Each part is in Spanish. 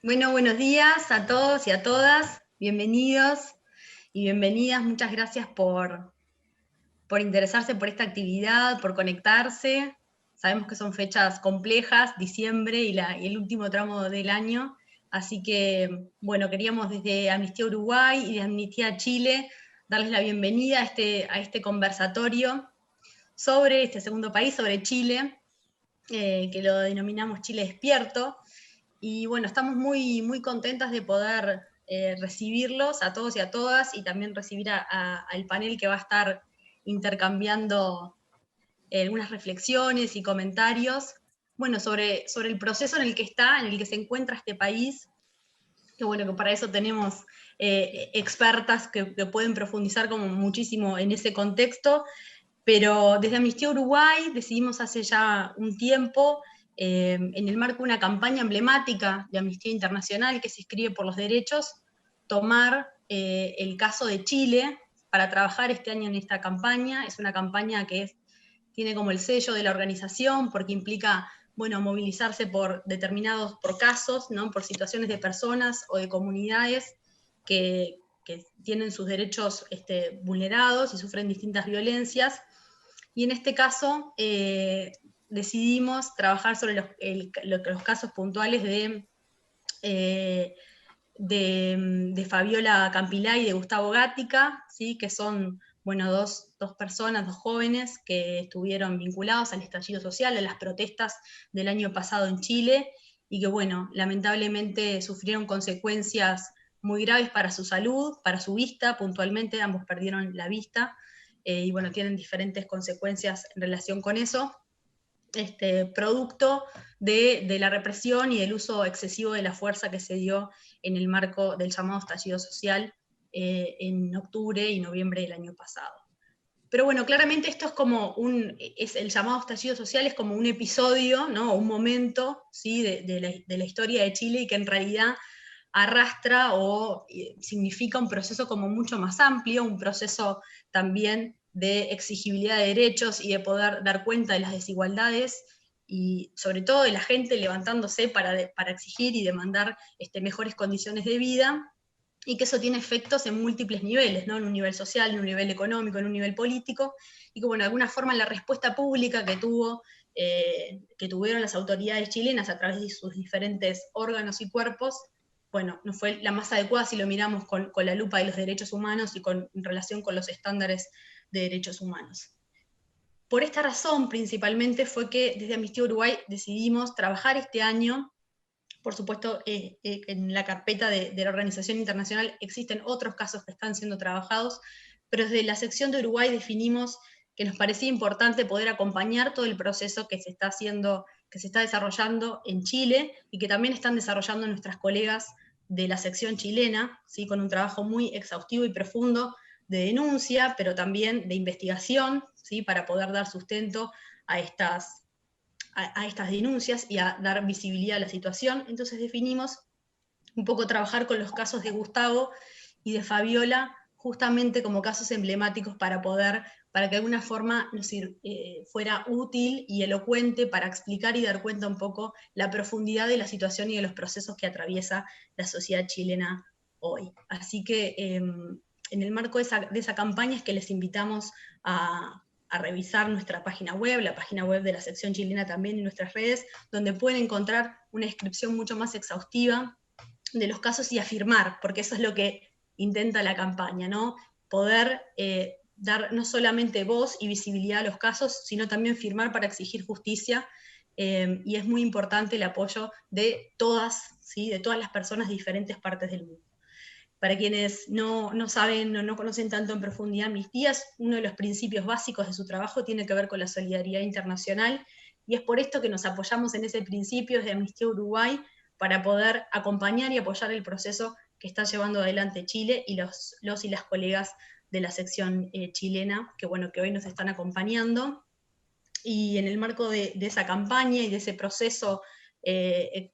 Bueno, buenos días a todos y a todas. Bienvenidos y bienvenidas. Muchas gracias por interesarse por esta actividad, por conectarse. Sabemos que son fechas complejas, diciembre y el último tramo del año. Así que, bueno, queríamos desde Amnistía Uruguay y de Amnistía Chile darles la bienvenida a este conversatorio sobre este segundo país, sobre Chile, que lo denominamos Chile Despierto. Y bueno, estamos muy contentas de poder recibirlos a todos y a todas, y también recibir al panel que va a estar intercambiando algunas reflexiones y comentarios, bueno, sobre el proceso en el que está, en el que se encuentra este país, que bueno, que para eso tenemos expertas que pueden profundizar como muchísimo en ese contexto. Pero desde Amnistía Uruguay decidimos hace ya un tiempo, en el marco de una campaña emblemática de Amnistía Internacional que se inscribe por los derechos, tomar el caso de Chile para trabajar este año en esta campaña. Es una campaña que tiene como el sello de la organización porque implica, bueno, movilizarse por casos, ¿no? Por situaciones de personas o de comunidades que tienen sus derechos vulnerados y sufren distintas violencias. Y en este caso decidimos trabajar sobre los casos puntuales eh, de Fabiola Campilá y de Gustavo Gatica, ¿sí? Que son, bueno, dos personas, dos jóvenes que estuvieron vinculados al estallido social, a las protestas del año pasado en Chile, y que, bueno, lamentablemente sufrieron consecuencias muy graves para su salud, para su vista. Puntualmente ambos perdieron la vista, y bueno, tienen diferentes consecuencias en relación con eso, producto de la represión y del uso excesivo de la fuerza que se dio en el marco del llamado estallido social en octubre y noviembre del año pasado. Pero bueno, claramente esto es el llamado estallido social es como un episodio, ¿no? Un momento, ¿sí? de la historia de Chile, y que en realidad arrastra o significa un proceso como mucho más amplio, un proceso también de exigibilidad de derechos y de poder dar cuenta de las desigualdades, y sobre todo de la gente levantándose para exigir y demandar mejores condiciones de vida, y que eso tiene efectos en múltiples niveles, ¿no? En un nivel social, en un nivel económico, en un nivel político, y que, bueno, de alguna forma la respuesta pública que tuvieron las autoridades chilenas a través de sus diferentes órganos y cuerpos, bueno, no fue la más adecuada si lo miramos con la lupa de los derechos humanos y en relación con los estándares de derechos humanos. Por esta razón, principalmente, fue que desde Amnistía Uruguay decidimos trabajar este año. Por supuesto, en la carpeta de la organización internacional existen otros casos que están siendo trabajados, pero desde la sección de Uruguay definimos que nos parecía importante poder acompañar todo el proceso que se está desarrollando en Chile, y que también están desarrollando nuestras colegas de la sección chilena, ¿sí? Con un trabajo muy exhaustivo y profundo de denuncia, pero también de investigación, ¿sí? Para poder dar sustento a estas denuncias y a dar visibilidad a la situación. Entonces definimos un poco trabajar con los casos de Gustavo y de Fabiola, justamente como casos emblemáticos para que de alguna forma fuera útil y elocuente para explicar y dar cuenta un poco la profundidad de la situación y de los procesos que atraviesa la sociedad chilena hoy. Así que en el marco de esa campaña es que les invitamos a revisar nuestra página web, la página web de la sección chilena también, en nuestras redes, donde pueden encontrar una descripción mucho más exhaustiva de los casos y afirmar, porque eso es lo que intenta la campaña, ¿no? Poder dar no solamente voz y visibilidad a los casos, sino también firmar para exigir justicia, y es muy importante el apoyo de todas, ¿sí? De todas las personas de diferentes partes del mundo. Para quienes no saben o no conocen tanto en profundidad Amnistía, uno de los principios básicos de su trabajo tiene que ver con la solidaridad internacional, y es por esto que nos apoyamos en ese principio desde Amnistía Uruguay, para poder acompañar y apoyar el proceso que está llevando adelante Chile y los y las colegas de la sección chilena, que, bueno, que hoy nos están acompañando. Y en el marco de esa campaña y de ese proceso de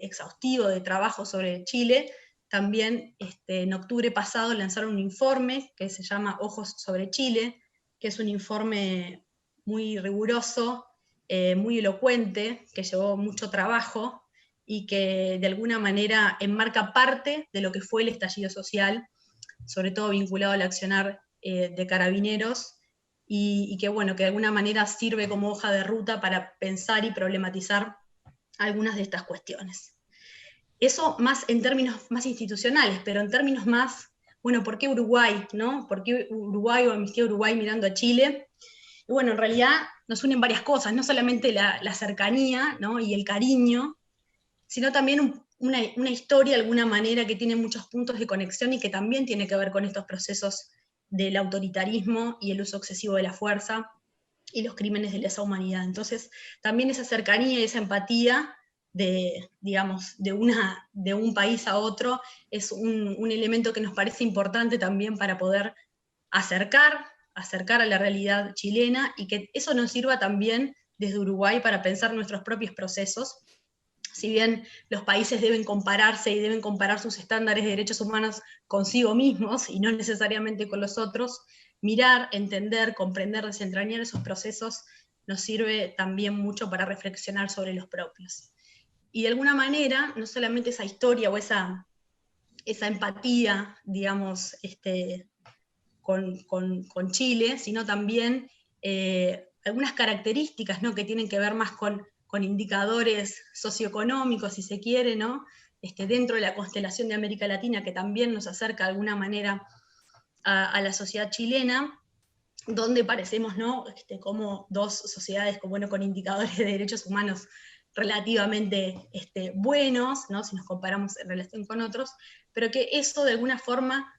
exhaustivo de trabajo sobre Chile, también en octubre pasado lanzaron un informe que se llama Ojos sobre Chile, que es un informe muy riguroso, muy elocuente, que llevó mucho trabajo, y que de alguna manera enmarca parte de lo que fue el estallido social, sobre todo vinculado al accionar de Carabineros, y que, bueno, que de alguna manera sirve como hoja de ruta para pensar y problematizar algunas de estas cuestiones. Eso más en términos más institucionales, pero en términos más, bueno, ¿por qué Uruguay? ¿No? ¿Por qué Uruguay o Amnistía Uruguay mirando a Chile? Y bueno, en realidad nos unen varias cosas, no solamente la cercanía, ¿no?, y el cariño, sino también una historia de alguna manera que tiene muchos puntos de conexión y que también tiene que ver con estos procesos del autoritarismo y el uso excesivo de la fuerza y los crímenes de lesa humanidad. Entonces, también esa cercanía y esa empatía de, digamos, de un país a otro es un elemento que nos parece importante también para poder acercar a la realidad chilena, y que eso nos sirva también desde Uruguay para pensar nuestros propios procesos. Si bien los países deben compararse y deben comparar sus estándares de derechos humanos consigo mismos y no necesariamente con los otros, mirar, entender, comprender, desentrañar esos procesos nos sirve también mucho para reflexionar sobre los propios. Y de alguna manera, no solamente esa historia o esa empatía, digamos, con Chile, sino también algunas características, ¿no?, que tienen que ver más con indicadores socioeconómicos, si se quiere, ¿no?, dentro de la constelación de América Latina, que también nos acerca de alguna manera a la sociedad chilena, donde parecemos, ¿no?, como dos sociedades con indicadores de derechos humanos relativamente buenos, ¿no?, si nos comparamos en relación con otros, pero que eso de alguna forma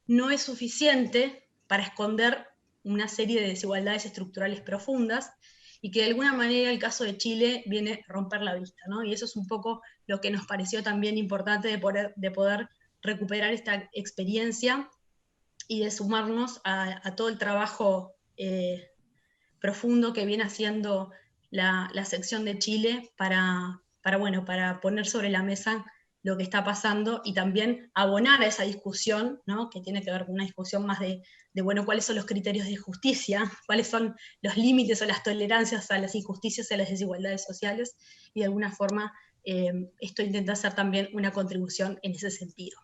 no es suficiente para esconder una serie de desigualdades estructurales profundas, y que de alguna manera el caso de Chile viene a romper la vista, ¿no? Y eso es un poco lo que nos pareció también importante de poder recuperar esta experiencia y de sumarnos a todo el trabajo profundo que viene haciendo la sección de Chile para poner sobre la mesa lo que está pasando y también abonar a esa discusión, ¿no?, que tiene que ver con una discusión más de cuáles son los criterios de justicia, cuáles son los límites o las tolerancias a las injusticias y a las desigualdades sociales, y de alguna forma esto intenta hacer también una contribución en ese sentido.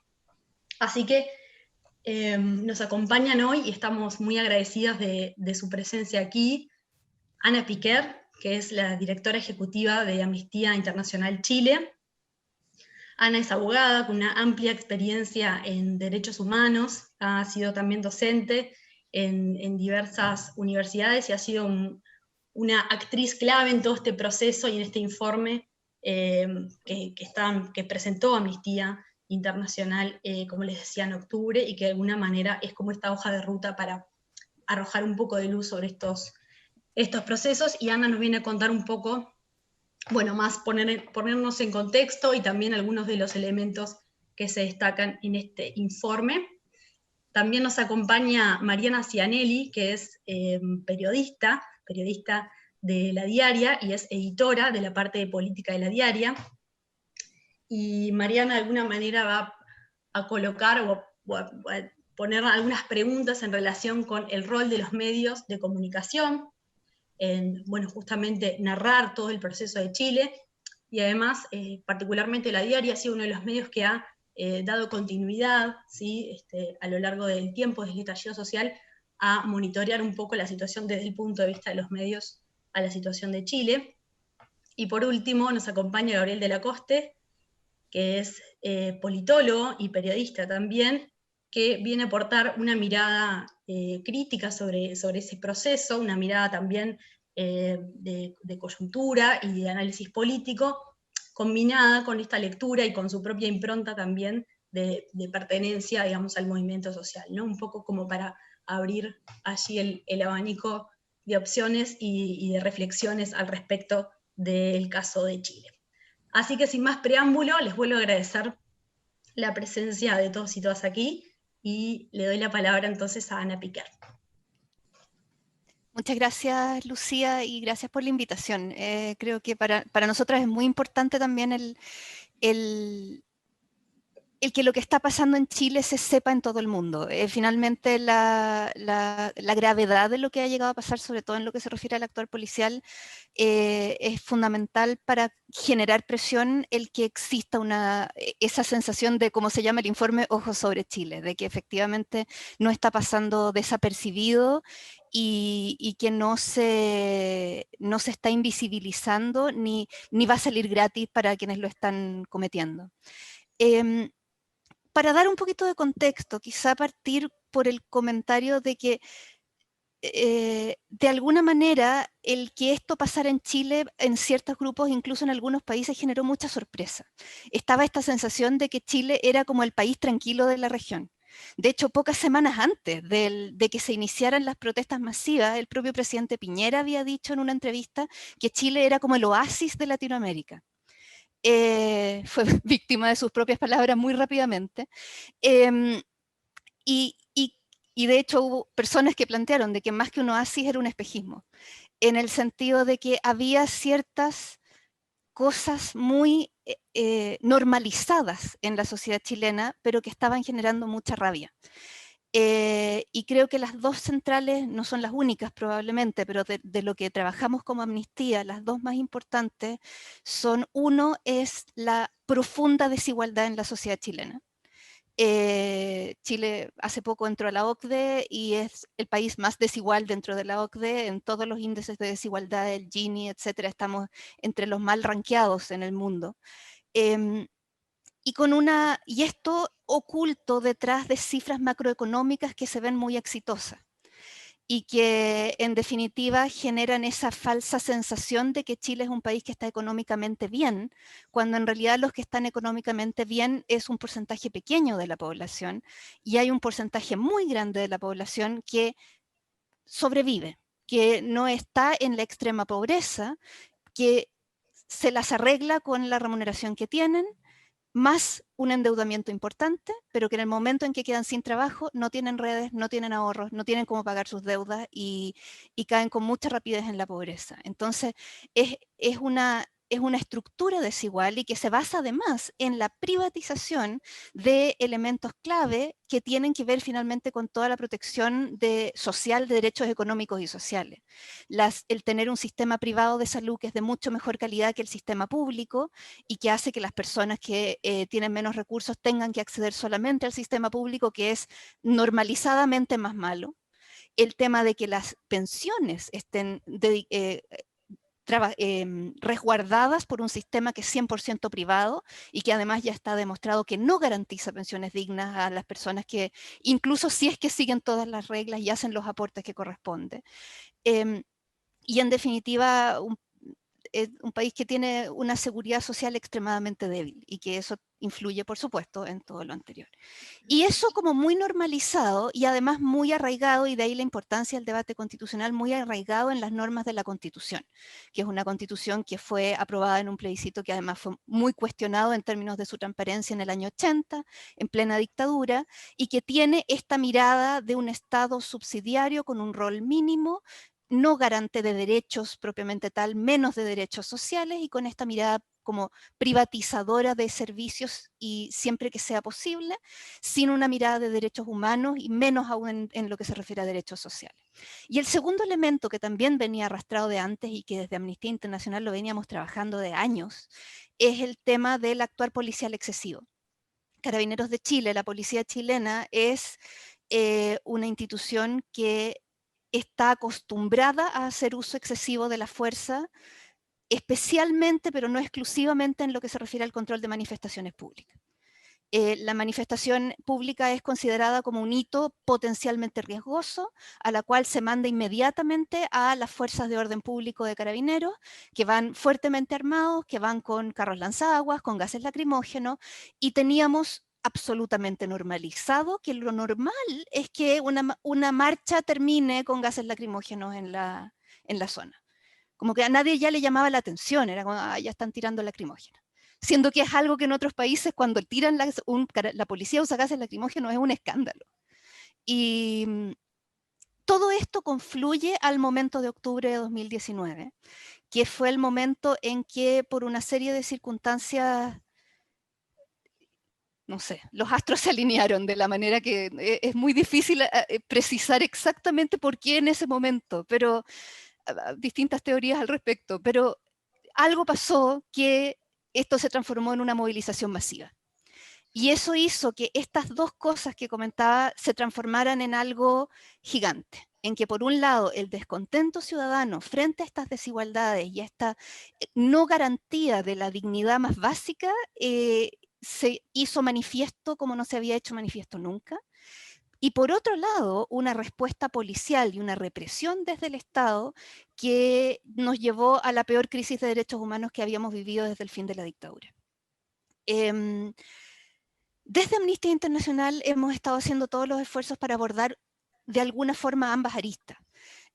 Así que nos acompañan hoy y estamos muy agradecidas de su presencia aquí Ana Piquer, que es la directora ejecutiva de Amnistía Internacional Chile. Ana es abogada con una amplia experiencia en derechos humanos, ha sido también docente en diversas universidades y ha sido una actriz clave en todo este proceso y en este informe que presentó Amnistía Internacional, como les decía, en octubre, y que de alguna manera es como esta hoja de ruta para arrojar un poco de luz sobre estos procesos. Y Ana nos viene a contar un poco, más ponernos en contexto y también algunos de los elementos que se destacan en este informe. También nos acompaña Mariana Cianelli, que es periodista de La Diaria y es editora de la parte de política de La Diaria. Y Mariana de alguna manera va a colocar o a poner algunas preguntas en relación con el rol de los medios de comunicación, en justamente narrar todo el proceso de Chile, y además particularmente La Diaria ha sido uno de los medios que ha dado continuidad, ¿sí?, a lo largo del tiempo, desde el estallido social, a monitorear un poco la situación desde el punto de vista de los medios a la situación de Chile. Y por último nos acompaña Gabriel de la Coste, que es politólogo y periodista también, que viene a aportar una mirada crítica sobre ese proceso, una mirada también de coyuntura y de análisis político, combinada con esta lectura y con su propia impronta también de pertenencia, digamos, al movimiento social, ¿no? Un poco como para abrir allí el abanico de opciones y de reflexiones al respecto del caso de Chile. Así que sin más preámbulo, les vuelvo a agradecer la presencia de todos y todas aquí, y le doy la palabra entonces a Ana Piquer. Muchas gracias, Lucía, y gracias por la invitación. Creo que para nosotras es muy importante también el el que lo que está pasando en Chile se sepa en todo el mundo. Finalmente, la gravedad de lo que ha llegado a pasar, sobre todo en lo que se refiere al actuar policial, es fundamental para generar presión el que exista esa sensación de, como se llama el informe, ojos sobre Chile, de que efectivamente no está pasando desapercibido y que no se está invisibilizando ni va a salir gratis para quienes lo están cometiendo. Para dar un poquito de contexto, quizá partir por el comentario de que de alguna manera el que esto pasara en Chile, en ciertos grupos, incluso en algunos países, generó mucha sorpresa. Estaba esta sensación de que Chile era como el país tranquilo de la región. De hecho, pocas semanas antes de que se iniciaran las protestas masivas, el propio presidente Piñera había dicho en una entrevista que Chile era como el oasis de Latinoamérica. Fue víctima de sus propias palabras muy rápidamente. Eh, y, y, y de hecho hubo personas que plantearon de que más que un oasis era un espejismo, en el sentido de que había ciertas cosas muy normalizadas en la sociedad chilena, pero que estaban generando mucha rabia. Y creo que las dos centrales no son las únicas probablemente, pero de lo que trabajamos como Amnistía, las dos más importantes son, uno es la profunda desigualdad en la sociedad chilena. Chile hace poco entró a la OCDE y es el país más desigual dentro de la OCDE. En todos los índices de desigualdad, el Gini, etcétera, estamos entre los mal rankeados en el mundo. Eh, y esto oculto detrás de cifras macroeconómicas que se ven muy exitosas y que en definitiva generan esa falsa sensación de que Chile es un país que está económicamente bien, cuando en realidad los que están económicamente bien es un porcentaje pequeño de la población y hay un porcentaje muy grande de la población que sobrevive, que no está en la extrema pobreza, que se las arregla con la remuneración que tienen, más un endeudamiento importante, pero que en el momento en que quedan sin trabajo no tienen redes, no tienen ahorros, no tienen cómo pagar sus deudas y caen con mucha rapidez en la pobreza. Entonces, es una estructura desigual y que se basa además en la privatización de elementos clave que tienen que ver finalmente con toda la protección social de derechos económicos y sociales. El tener un sistema privado de salud que es de mucho mejor calidad que el sistema público y que hace que las personas que tienen menos recursos tengan que acceder solamente al sistema público, que es normalizadamente más malo. El tema de que las pensiones estén resguardadas por un sistema que es 100% privado y que además ya está demostrado que no garantiza pensiones dignas a las personas que, incluso si es que siguen todas las reglas y hacen los aportes que corresponde. Y en definitiva, es un país que tiene una seguridad social extremadamente débil y que eso influye, por supuesto, en todo lo anterior. Y eso como muy normalizado y además muy arraigado, y de ahí la importancia del debate constitucional, muy arraigado en las normas de la Constitución, que es una Constitución que fue aprobada en un plebiscito que además fue muy cuestionado en términos de su transparencia en el año 80, en plena dictadura, y que tiene esta mirada de un Estado subsidiario con un rol mínimo, no garante de derechos propiamente tal, menos de derechos sociales, y con esta mirada como privatizadora de servicios y siempre que sea posible, sin una mirada de derechos humanos y menos aún en lo que se refiere a derechos sociales. Y el segundo elemento que también venía arrastrado de antes y que desde Amnistía Internacional lo veníamos trabajando de años, es el tema del actuar policial excesivo. Carabineros de Chile, la policía chilena, es una institución que está acostumbrada a hacer uso excesivo de la fuerza, especialmente, pero no exclusivamente en lo que se refiere al control de manifestaciones públicas. La manifestación pública es considerada como un hito potencialmente riesgoso, a la cual se manda inmediatamente a las fuerzas de orden público de carabineros, que van fuertemente armados, que van con carros lanzaguas, con gases lacrimógenos, y teníamos absolutamente normalizado que lo normal es que una marcha termine con gases lacrimógenos en la zona. Como que a nadie ya le llamaba la atención, era como, ya están tirando lacrimógenos. Siendo que es algo que en otros países cuando tiran la policía usa gases lacrimógenos es un escándalo. Y todo esto confluye al momento de octubre de 2019, que fue el momento en que por una serie de circunstancias no sé, los astros se alinearon de la manera que es muy difícil precisar exactamente por qué en ese momento, pero distintas teorías al respecto, pero algo pasó que esto se transformó en una movilización masiva. Y eso hizo que estas dos cosas que comentaba se transformaran en algo gigante, en que por un lado el descontento ciudadano frente a estas desigualdades y a esta no garantía de la dignidad más básica se hizo manifiesto como no se había hecho manifiesto nunca. Y por otro lado, una respuesta policial y una represión desde el Estado que nos llevó a la peor crisis de derechos humanos que habíamos vivido desde el fin de la dictadura. Desde Amnistía Internacional hemos estado haciendo todos los esfuerzos para abordar de alguna forma ambas aristas.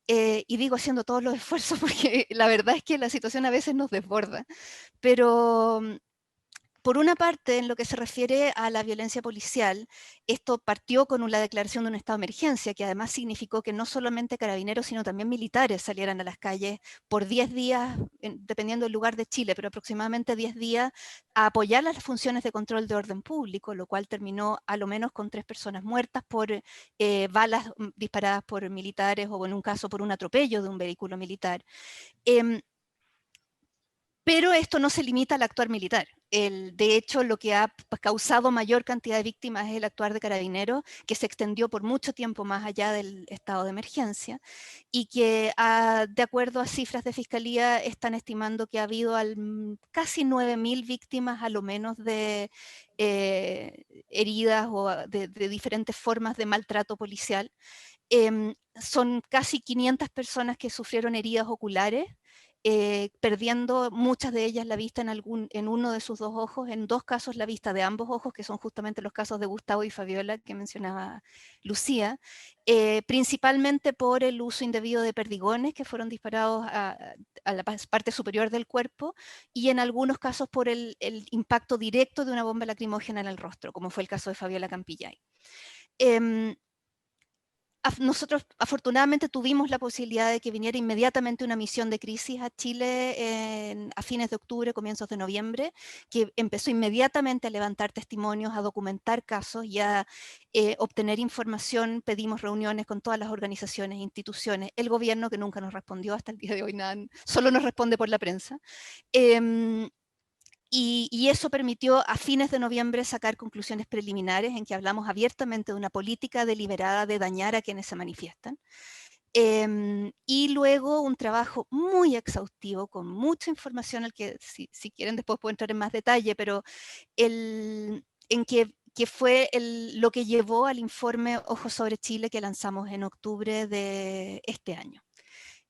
Y digo haciendo todos los esfuerzos porque la verdad es que la situación a veces nos desborda. Pero por una parte, en lo que se refiere a la violencia policial, esto partió con la declaración de un estado de emergencia, que además significó que no solamente carabineros, sino también militares salieran a las calles por 10 días, dependiendo del lugar de Chile, pero aproximadamente 10 días, a apoyar las funciones de control de orden público, lo cual terminó a lo menos con 3 personas muertas por balas disparadas por militares o en un caso por un atropello de un vehículo militar. Pero esto no se limita al actuar militar. De hecho, lo que ha causado mayor cantidad de víctimas es el actuar de carabineros, que se extendió por mucho tiempo más allá del estado de emergencia, y que de acuerdo a cifras de fiscalía están estimando que ha habido casi 9.000 víctimas a lo menos de heridas o de diferentes formas de maltrato policial. Son casi 500 personas que sufrieron heridas oculares, perdiendo muchas de ellas la vista en uno de sus 2 ojos, en 2 casos la vista de ambos ojos, que son justamente los casos de Gustavo y Fabiola que mencionaba Lucía, principalmente por el uso indebido de perdigones que fueron disparados a la parte superior del cuerpo, y en algunos casos por el impacto directo de una bomba lacrimógena en el rostro, como fue el caso de Fabiola Campillay. Nosotros afortunadamente tuvimos la posibilidad de que viniera inmediatamente una misión de crisis a Chile a fines de octubre, comienzos de noviembre, que empezó inmediatamente a levantar testimonios, a documentar casos y a obtener información. Pedimos reuniones con todas las organizaciones, instituciones, el gobierno, que nunca nos respondió hasta el día de hoy, nada, solo nos responde por la prensa. Y eso permitió a fines de noviembre sacar conclusiones preliminares en que hablamos abiertamente de una política deliberada de dañar a quienes se manifiestan. Y luego un trabajo muy exhaustivo, con mucha información, al que si quieren después puedo entrar en más detalle, pero en que fue lo que llevó al informe Ojos sobre Chile que lanzamos en octubre de este año.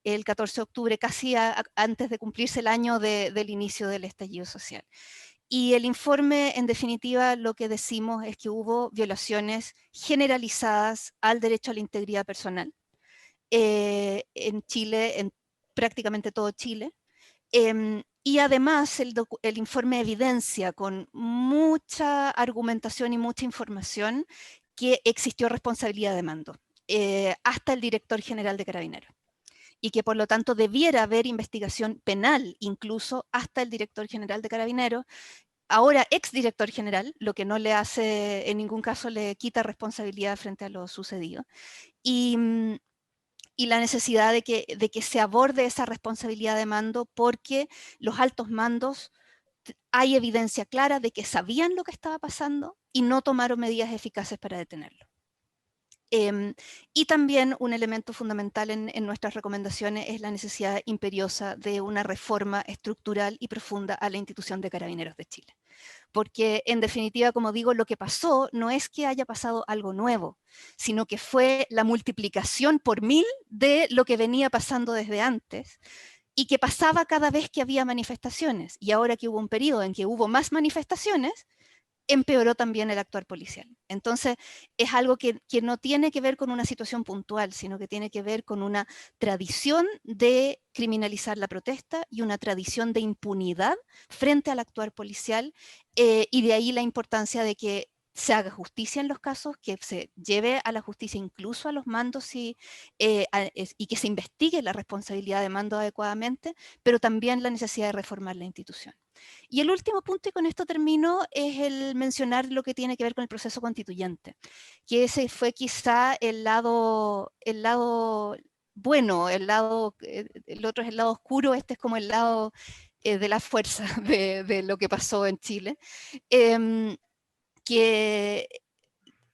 El 14 de octubre, casi antes de cumplirse el año del inicio del estallido social. Y el informe, en definitiva, lo que decimos es que hubo violaciones generalizadas al derecho a la integridad personal en Chile, en prácticamente todo Chile. Y además el informe evidencia con mucha argumentación y mucha información que existió responsabilidad de mando, hasta el director general de Carabineros, y que por lo tanto debiera haber investigación penal incluso hasta el director general de Carabineros, ahora exdirector general, lo que no le hace, en ningún caso le quita responsabilidad frente a lo sucedido. Y la necesidad de que se aborde esa responsabilidad de mando, porque los altos mandos hay evidencia clara de que sabían lo que estaba pasando y no tomaron medidas eficaces para detenerlo. Y también un elemento fundamental en nuestras recomendaciones es la necesidad imperiosa de una reforma estructural y profunda a la institución de Carabineros de Chile. Porque en definitiva, como digo, lo que pasó no es que haya pasado algo nuevo, sino que fue la multiplicación por 1000 de lo que venía pasando desde antes, y que pasaba cada vez que había manifestaciones. Y ahora que hubo un periodo en que hubo más manifestaciones, empeoró también el actuar policial. Entonces, es algo que no tiene que ver con una situación puntual, sino que tiene que ver con una tradición de criminalizar la protesta y una tradición de impunidad frente al actuar policial, y de ahí la importancia de que se haga justicia en los casos, que se lleve a la justicia incluso a los mandos y que se investigue la responsabilidad de mando adecuadamente, pero también la necesidad de reformar la institución. Y el último punto, y con esto termino, es el mencionar lo que tiene que ver con el proceso constituyente, que ese fue quizá el lado bueno, el otro es el lado oscuro, este es como el lado de la fuerza de lo que pasó en Chile. Que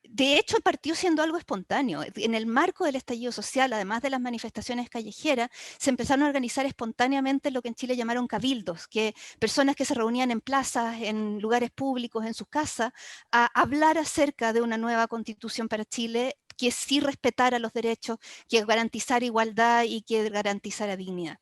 de hecho partió siendo algo espontáneo. En el marco del estallido social, además de las manifestaciones callejeras, se empezaron a organizar espontáneamente lo que en Chile llamaron cabildos, que personas que se reunían en plazas, en lugares públicos, en sus casas, a hablar acerca de una nueva constitución para Chile que sí respetara los derechos, que garantizara igualdad y que garantizara dignidad.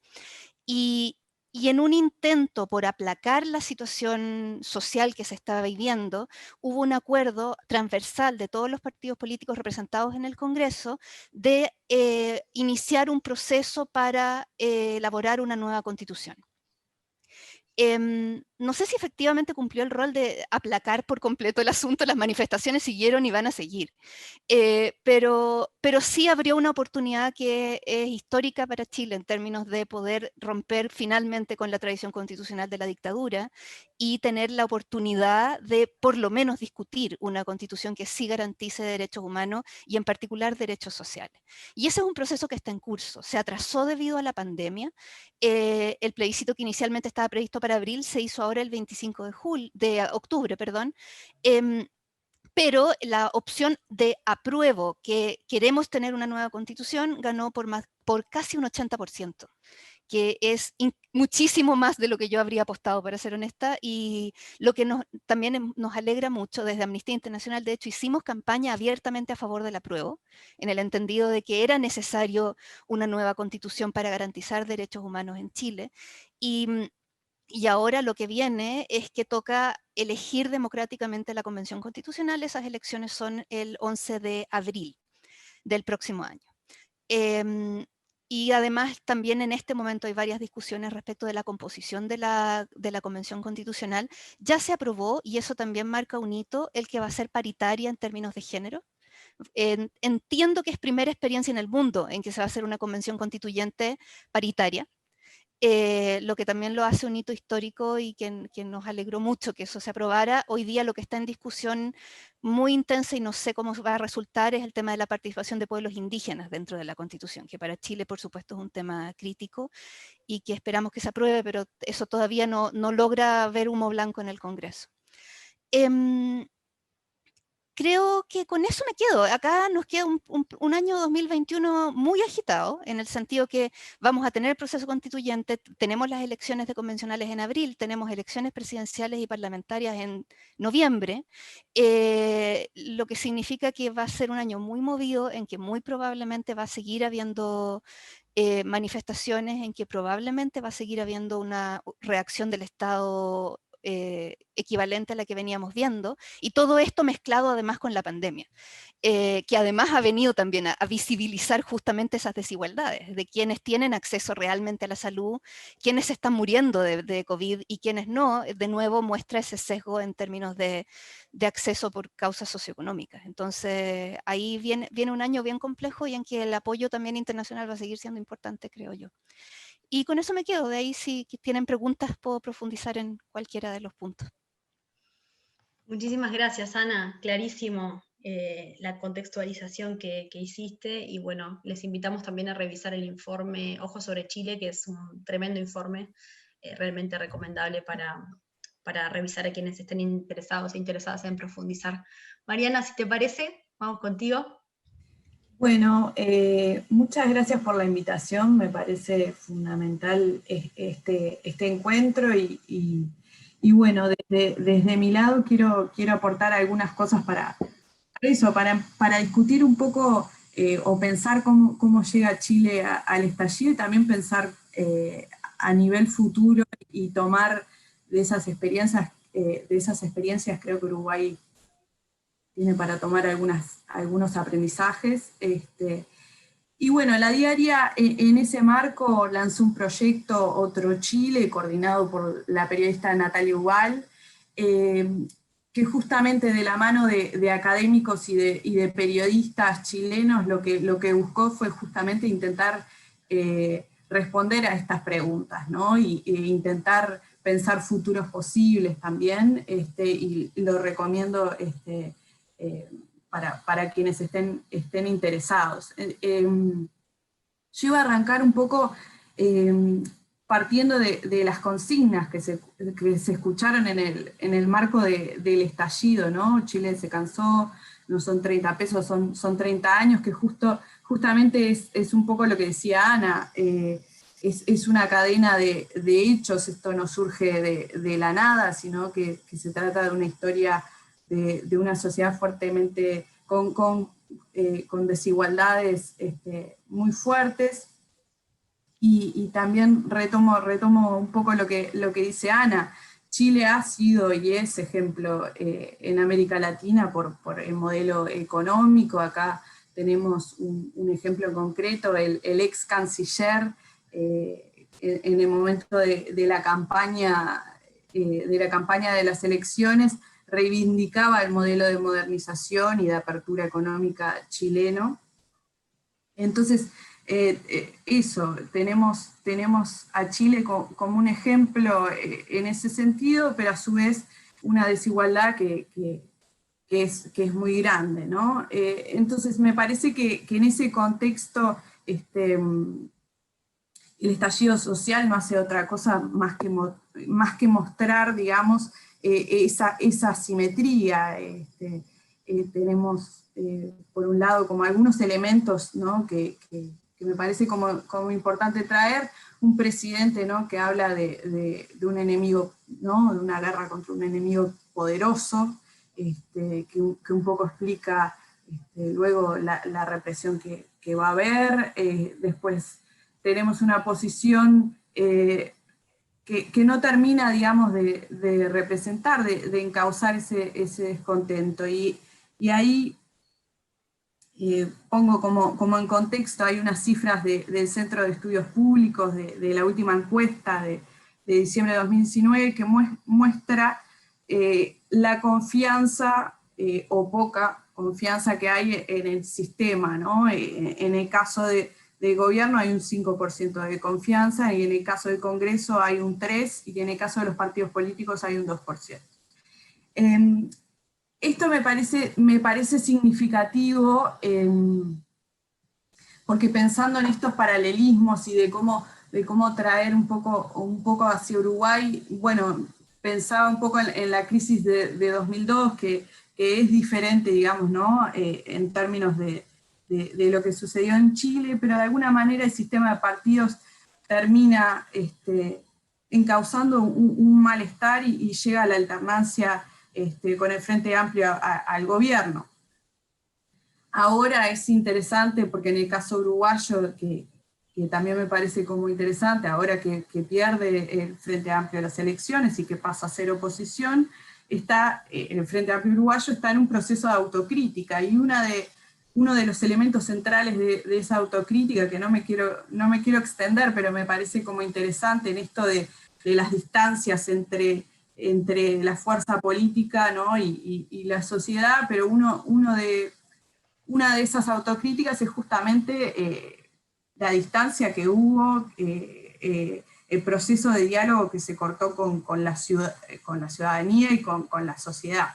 Y en un intento por aplacar la situación social que se estaba viviendo, hubo un acuerdo transversal de todos los partidos políticos representados en el Congreso de iniciar un proceso para elaborar una nueva constitución. No sé si efectivamente cumplió el rol de aplacar por completo el asunto, las manifestaciones siguieron y van a seguir, pero sí abrió una oportunidad que es histórica para Chile en términos de poder romper finalmente con la tradición constitucional de la dictadura y tener la oportunidad de por lo menos discutir una constitución que sí garantice derechos humanos y en particular derechos sociales. Y ese es un proceso que está en curso, se atrasó debido a la pandemia. El plebiscito que inicialmente estaba previsto para abril se hizo ahora el 25 de octubre, perdón, pero la opción de apruebo, que queremos tener una nueva constitución, ganó por casi un 80%, que es muchísimo más de lo que yo habría apostado, para ser honesta, y lo que también nos alegra mucho desde Amnistía Internacional. De hecho, hicimos campaña abiertamente a favor del apruebo, en el entendido de que era necesario una nueva constitución para garantizar derechos humanos en Chile, y ahora lo que viene es que toca elegir democráticamente la Convención Constitucional. Esas elecciones son el 11 de abril del próximo año. Y además también en este momento hay varias discusiones respecto de la composición de la Convención Constitucional. Ya se aprobó, y eso también marca un hito, el que va a ser paritaria en términos de género. Entiendo que es primera experiencia en el mundo en que se va a hacer una convención constituyente paritaria. Lo que también lo hace un hito histórico y que nos alegró mucho que eso se aprobara. Hoy día lo que está en discusión muy intensa, y no sé cómo va a resultar, es el tema de la participación de pueblos indígenas dentro de la Constitución, que para Chile, por supuesto, es un tema crítico y que esperamos que se apruebe, pero eso todavía no logra ver humo blanco en el Congreso. Creo que con eso me quedo. Acá nos queda un año 2021 muy agitado, en el sentido que vamos a tener el proceso constituyente, tenemos las elecciones de convencionales en abril, tenemos elecciones presidenciales y parlamentarias en noviembre, lo que significa que va a ser un año muy movido, en que muy probablemente va a seguir habiendo manifestaciones, en que probablemente va a seguir habiendo una reacción del Estado equivalente a la que veníamos viendo, y todo esto mezclado además con la pandemia, que además ha venido también a visibilizar justamente esas desigualdades, de quienes tienen acceso realmente a la salud, quienes están muriendo de COVID y quienes no. De nuevo muestra ese sesgo en términos de acceso por causas socioeconómicas. Entonces ahí viene un año bien complejo y en que el apoyo también internacional va a seguir siendo importante, creo yo. Y con eso me quedo. De ahí, si tienen preguntas, puedo profundizar en cualquiera de los puntos. Muchísimas gracias, Ana. Clarísimo la contextualización que hiciste, y bueno, les invitamos también a revisar el informe Ojos sobre Chile, que es un tremendo informe, realmente recomendable para revisar a quienes estén interesados e interesadas en profundizar. Mariana, si te parece, vamos contigo. Bueno, muchas gracias por la invitación. Me parece fundamental este encuentro y bueno, desde mi lado quiero aportar algunas cosas para eso, para discutir un poco o pensar cómo llega Chile al estallido, y también pensar a nivel futuro y tomar de esas experiencias creo que Uruguay tiene para tomar algunos aprendizajes. Y bueno, la diaria en ese marco lanzó un proyecto Otro Chile, coordinado por la periodista Natalia Ubal, que justamente de la mano de académicos y de periodistas chilenos lo que buscó fue justamente intentar responder a estas preguntas, ¿no? E intentar pensar futuros posibles también, y lo recomiendo para quienes estén interesados. Yo iba a arrancar un poco partiendo de las consignas que se escucharon en el marco del estallido, ¿no? Chile se cansó, no son 30 pesos, son 30 años, que justamente es un poco lo que decía Ana, es una cadena de hechos, esto no surge de la nada, sino que se trata de una historia de una sociedad fuertemente con desigualdades muy fuertes. Y también retomo un poco lo que dice Ana. Chile ha sido y es ejemplo en América Latina por el modelo económico. Acá tenemos un ejemplo concreto, el ex canciller en el momento de la campaña de las elecciones reivindicaba el modelo de modernización y de apertura económica chileno. Entonces, eso, tenemos a Chile como un ejemplo en ese sentido, pero a su vez una desigualdad que es muy grande, ¿no? Entonces me parece que en ese contexto el estallido social no hace otra cosa más que mostrar, digamos, esa asimetría. Tenemos, por un lado, como algunos elementos, ¿no? que me parece como importante traer, un presidente, ¿no? que habla de un enemigo, ¿no? de una guerra contra un enemigo poderoso, que un poco explica luego la represión que va a haber. Después tenemos una posición que no termina, digamos, de representar, de encauzar ese descontento. Y ahí pongo como en contexto, hay unas cifras del Centro de Estudios Públicos, de la última encuesta de diciembre de 2019, que muestra la confianza o poca confianza que hay en el sistema, ¿no? En el caso de gobierno hay un 5% de confianza, y en el caso del Congreso hay un 3%, y en el caso de los partidos políticos hay un 2%. Esto me parece significativo porque pensando en estos paralelismos y de cómo traer un poco hacia Uruguay, bueno, pensaba un poco en la crisis de 2002, que es diferente, digamos, ¿no? En términos de lo que sucedió en Chile, pero de alguna manera el sistema de partidos termina encauzando un malestar y llega a la alternancia con el Frente Amplio al gobierno. Ahora es interesante porque en el caso uruguayo, que también me parece como interesante, ahora que pierde el Frente Amplio las elecciones y que pasa a ser oposición, el Frente Amplio uruguayo está en un proceso de autocrítica, y uno de los elementos centrales de esa autocrítica, que no me quiero extender, pero me parece como interesante en esto de las distancias entre la fuerza política, ¿no? y la sociedad, pero una de esas autocríticas es justamente la distancia que hubo, el proceso de diálogo que se cortó con la ciudadanía y con la sociedad.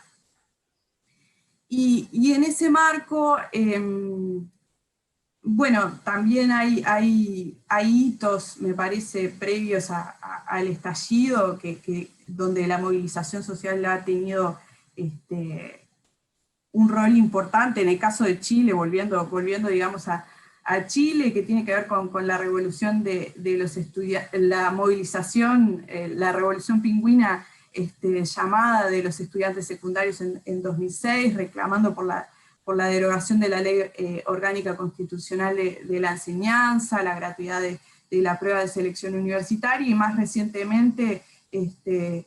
Y en ese marco, bueno, también hay hitos, me parece, previos al estallido, donde la movilización social ha tenido un rol importante. En el caso de Chile, volviendo digamos, a Chile, que tiene que ver con la revolución de los estudiantes, la movilización, la revolución pingüina llamada de los estudiantes secundarios en 2006, reclamando por la derogación de la Ley Orgánica Constitucional de la Enseñanza, la gratuidad de la prueba de selección universitaria, y más recientemente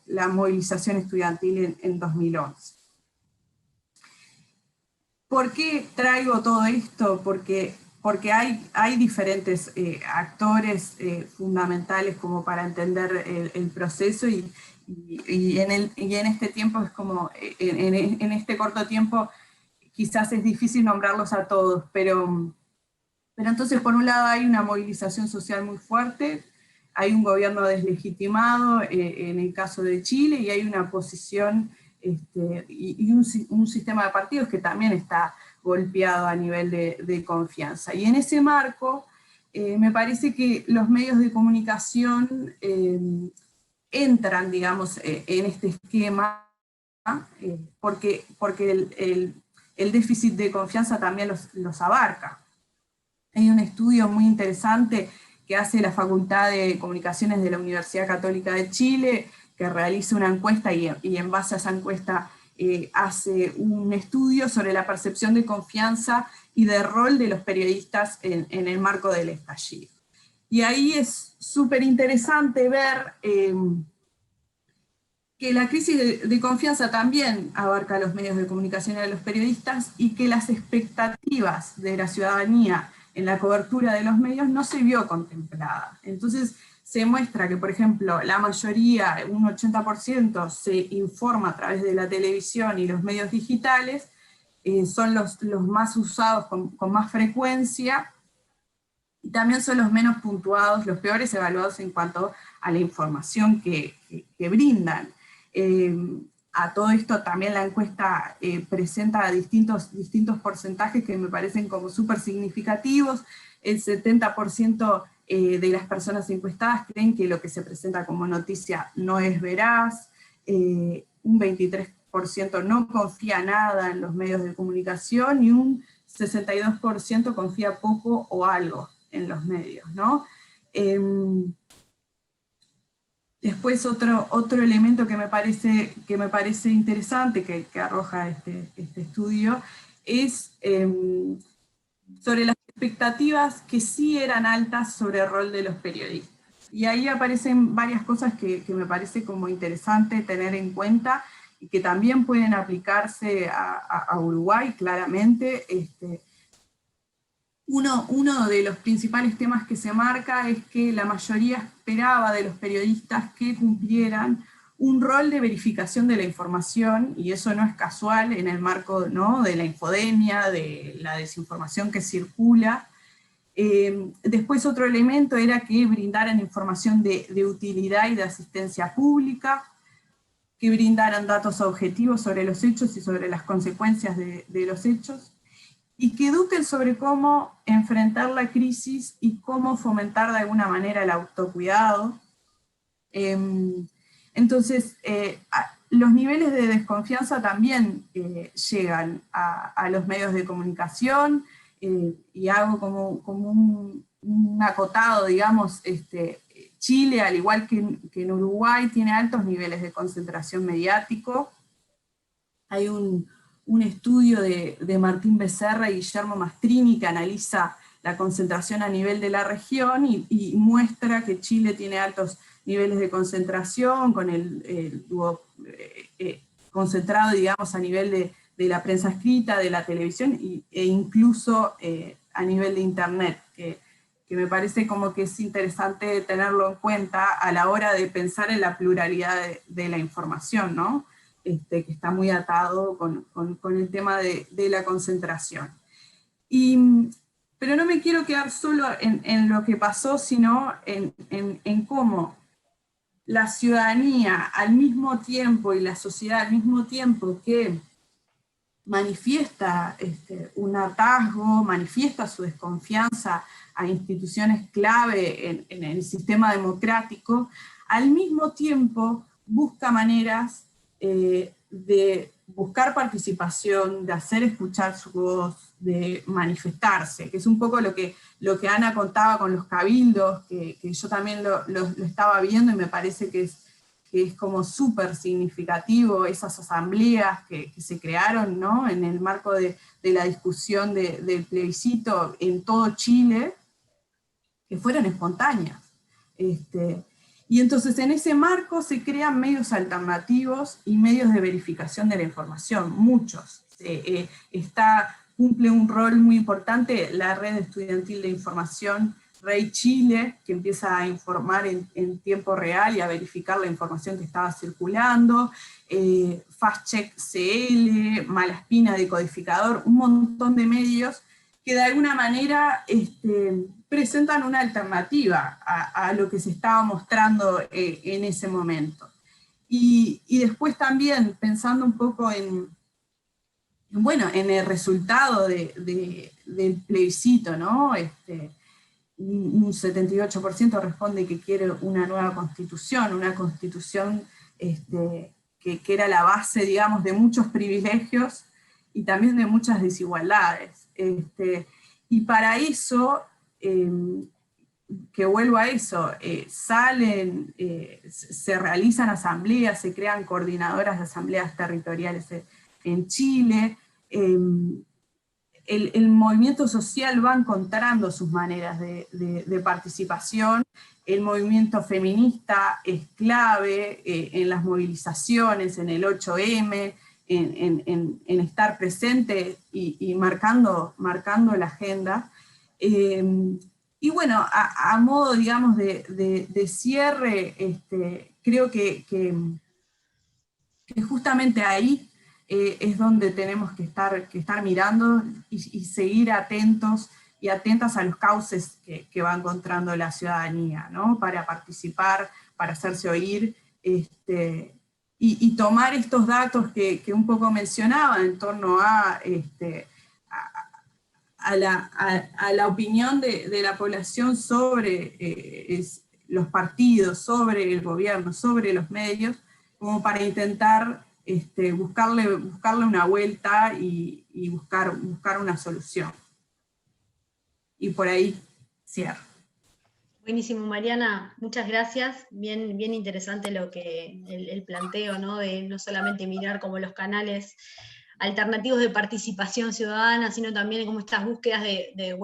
la movilización estudiantil en 2011. ¿Por qué traigo todo esto? Porque hay diferentes actores fundamentales como para entender el proceso, y y en este tiempo es como, en este corto tiempo, quizás es difícil nombrarlos a todos, pero entonces por un lado hay una movilización social muy fuerte, hay un gobierno deslegitimado en el caso de Chile, y hay una posición y un sistema de partidos que también está golpeado a nivel de confianza. Y en ese marco, me parece que los medios de comunicación entran, digamos, en este esquema, porque el déficit de confianza también los abarca. Hay un estudio muy interesante que hace la Facultad de Comunicaciones de la Universidad Católica de Chile, que realiza una encuesta y en base a esa encuesta hace un estudio sobre la percepción de confianza y de rol de los periodistas en el marco del estallido. Y ahí es súper interesante ver que la crisis de confianza también abarca a los medios de comunicación y a los periodistas, y que las expectativas de la ciudadanía en la cobertura de los medios no se vio contemplada. Entonces se muestra que, por ejemplo, la mayoría, un 80%, se informa a través de la televisión y los medios digitales, son los más usados con más frecuencia, y también son los menos puntuados, los peores evaluados en cuanto a la información que brindan. A todo esto también la encuesta presenta distintos porcentajes que me parecen como súper significativos. El 70% de las personas encuestadas creen que lo que se presenta como noticia no es veraz, un 23% no confía nada en los medios de comunicación, y un 62% confía poco o algo en los medios, ¿no? Después otro elemento que me parece interesante que arroja este estudio es sobre las expectativas que sí eran altas sobre el rol de los periodistas. Y ahí aparecen varias cosas que me parece como interesante tener en cuenta, y que también pueden aplicarse a Uruguay claramente. Uno de los principales temas que se marca es que la mayoría esperaba de los periodistas que cumplieran un rol de verificación de la información, y eso no es casual en el marco, ¿no?, de la infodemia, de la desinformación que circula. Después otro elemento era que brindaran información de utilidad y de asistencia pública, que brindaran datos objetivos sobre los hechos y sobre las consecuencias de los hechos, y que eduquen sobre cómo enfrentar la crisis y cómo fomentar de alguna manera el autocuidado. Entonces, los niveles de desconfianza también llegan a los medios de comunicación, y hago como un acotado, digamos, Chile, al igual que en Uruguay, tiene altos niveles de concentración mediático. Hay un estudio de Martín Becerra y Guillermo Mastrini que analiza la concentración a nivel de la región, y muestra que Chile tiene altos niveles de concentración, con el concentrado, digamos, a nivel de la prensa escrita, de la televisión, e incluso a nivel de internet, que me parece como que es interesante tenerlo en cuenta a la hora de pensar en la pluralidad de la información, ¿no? Que está muy atado con el tema de la concentración. Pero no me quiero quedar solo en lo que pasó, sino en cómo la ciudadanía al mismo tiempo, y la sociedad al mismo tiempo que manifiesta un hartazgo, manifiesta su desconfianza a instituciones clave en el sistema democrático, al mismo tiempo busca maneras de buscar participación, de hacer escuchar su voz, de manifestarse, que es un poco lo que Ana contaba con los cabildos, que yo también lo estaba viendo, y me parece que es como súper significativo esas asambleas que se crearon, ¿no?, en el marco de la discusión del plebiscito en todo Chile, que fueron espontáneas. Y entonces en ese marco se crean medios alternativos y medios de verificación de la información, muchos. Cumple un rol muy importante la red estudiantil de información Rey Chile, que empieza a informar en tiempo real y a verificar la información que estaba circulando, Fast Check CL, Malaspina Decodificador, un montón de medios que de alguna manera presentan una alternativa a lo que se estaba mostrando en ese momento. Y después también, pensando un poco en el resultado del plebiscito, ¿no? Un 78% responde que quiere una nueva constitución, una constitución que era la base, digamos, de muchos privilegios y también de muchas desigualdades. Y para eso, que vuelvo a eso, se realizan asambleas, se crean coordinadoras de asambleas territoriales en Chile, el movimiento social va encontrando sus maneras de participación, el movimiento feminista es clave en las movilizaciones, en el 8M, en estar presente y marcando la agenda. Y bueno, a modo, digamos, de cierre, creo que justamente ahí es donde tenemos que estar mirando y seguir atentos y atentas a los cauces que va encontrando la ciudadanía, ¿no? Para participar, para hacerse oír, y tomar estos datos que un poco mencionaba en torno a la opinión de la población sobre los partidos, sobre el gobierno, sobre los medios, como para intentar buscarle una vuelta y buscar una solución. Y por ahí cierro. Buenísimo, Mariana, muchas gracias. Bien interesante el planteo, ¿no? De no solamente mirar como los canales alternativos de participación ciudadana, sino también como estas búsquedas de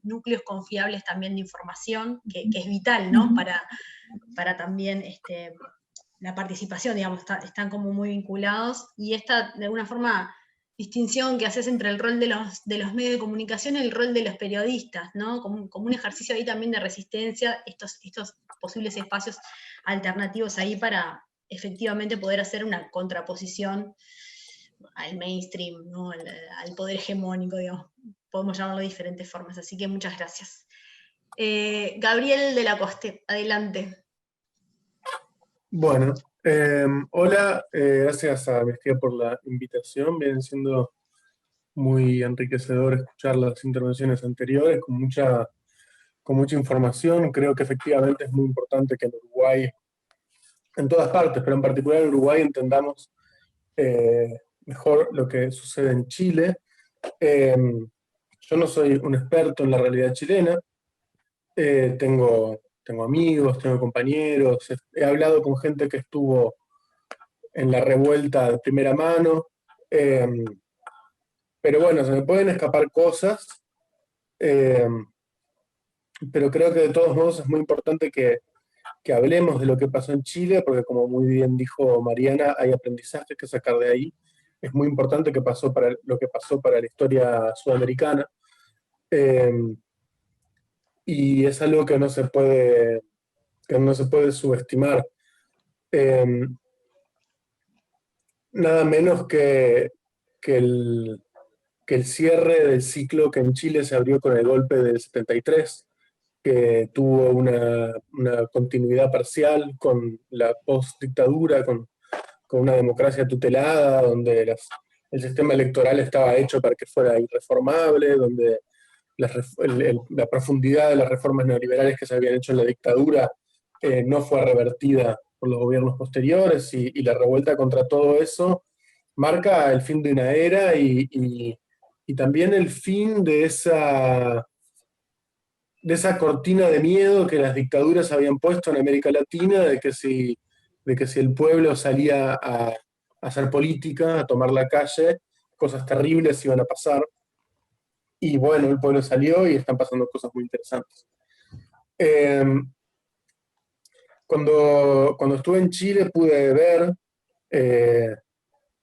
núcleos confiables también de información, que es vital, ¿no? Para también la participación, digamos, están como muy vinculados, y esta, de alguna forma, distinción que haces entre el rol de los medios de comunicación y el rol de los periodistas, ¿no? Como un ejercicio ahí también de resistencia, estos posibles espacios alternativos ahí para efectivamente poder hacer una contraposición al mainstream, ¿no? al poder hegemónico, digamos, podemos llamarlo de diferentes formas, así que muchas gracias. Gabriel de la Coste, adelante. Bueno, hola, gracias a Mestia por la invitación. Viene siendo muy enriquecedor escuchar las intervenciones anteriores con mucha información. Creo que efectivamente es muy importante que en Uruguay, en todas partes, pero en particular en Uruguay, entendamos mejor lo que sucede en Chile. Yo no soy un experto en la realidad chilena, tengo amigos, tengo compañeros, he hablado con gente que estuvo en la revuelta de primera mano, pero bueno, se me pueden escapar cosas, pero creo que de todos modos es muy importante que hablemos de lo que pasó en Chile, porque como muy bien dijo Mariana, hay aprendizajes que sacar de ahí. Es muy importante lo que pasó para la historia sudamericana, y es algo que no se puede subestimar. Nada menos que el cierre del ciclo que en Chile se abrió con el golpe del 73, que tuvo una continuidad parcial con la post-dictadura, con una democracia tutelada, donde el sistema electoral estaba hecho para que fuera irreformable, donde la profundidad de las reformas neoliberales que se habían hecho en la dictadura no fue revertida por los gobiernos posteriores, y la revuelta contra todo eso marca el fin de una era y también el fin de esa cortina de miedo que las dictaduras habían puesto en América Latina, de que si el pueblo salía a hacer política, a tomar la calle, cosas terribles iban a pasar. Y bueno, el pueblo salió y están pasando cosas muy interesantes. Cuando estuve en Chile pude ver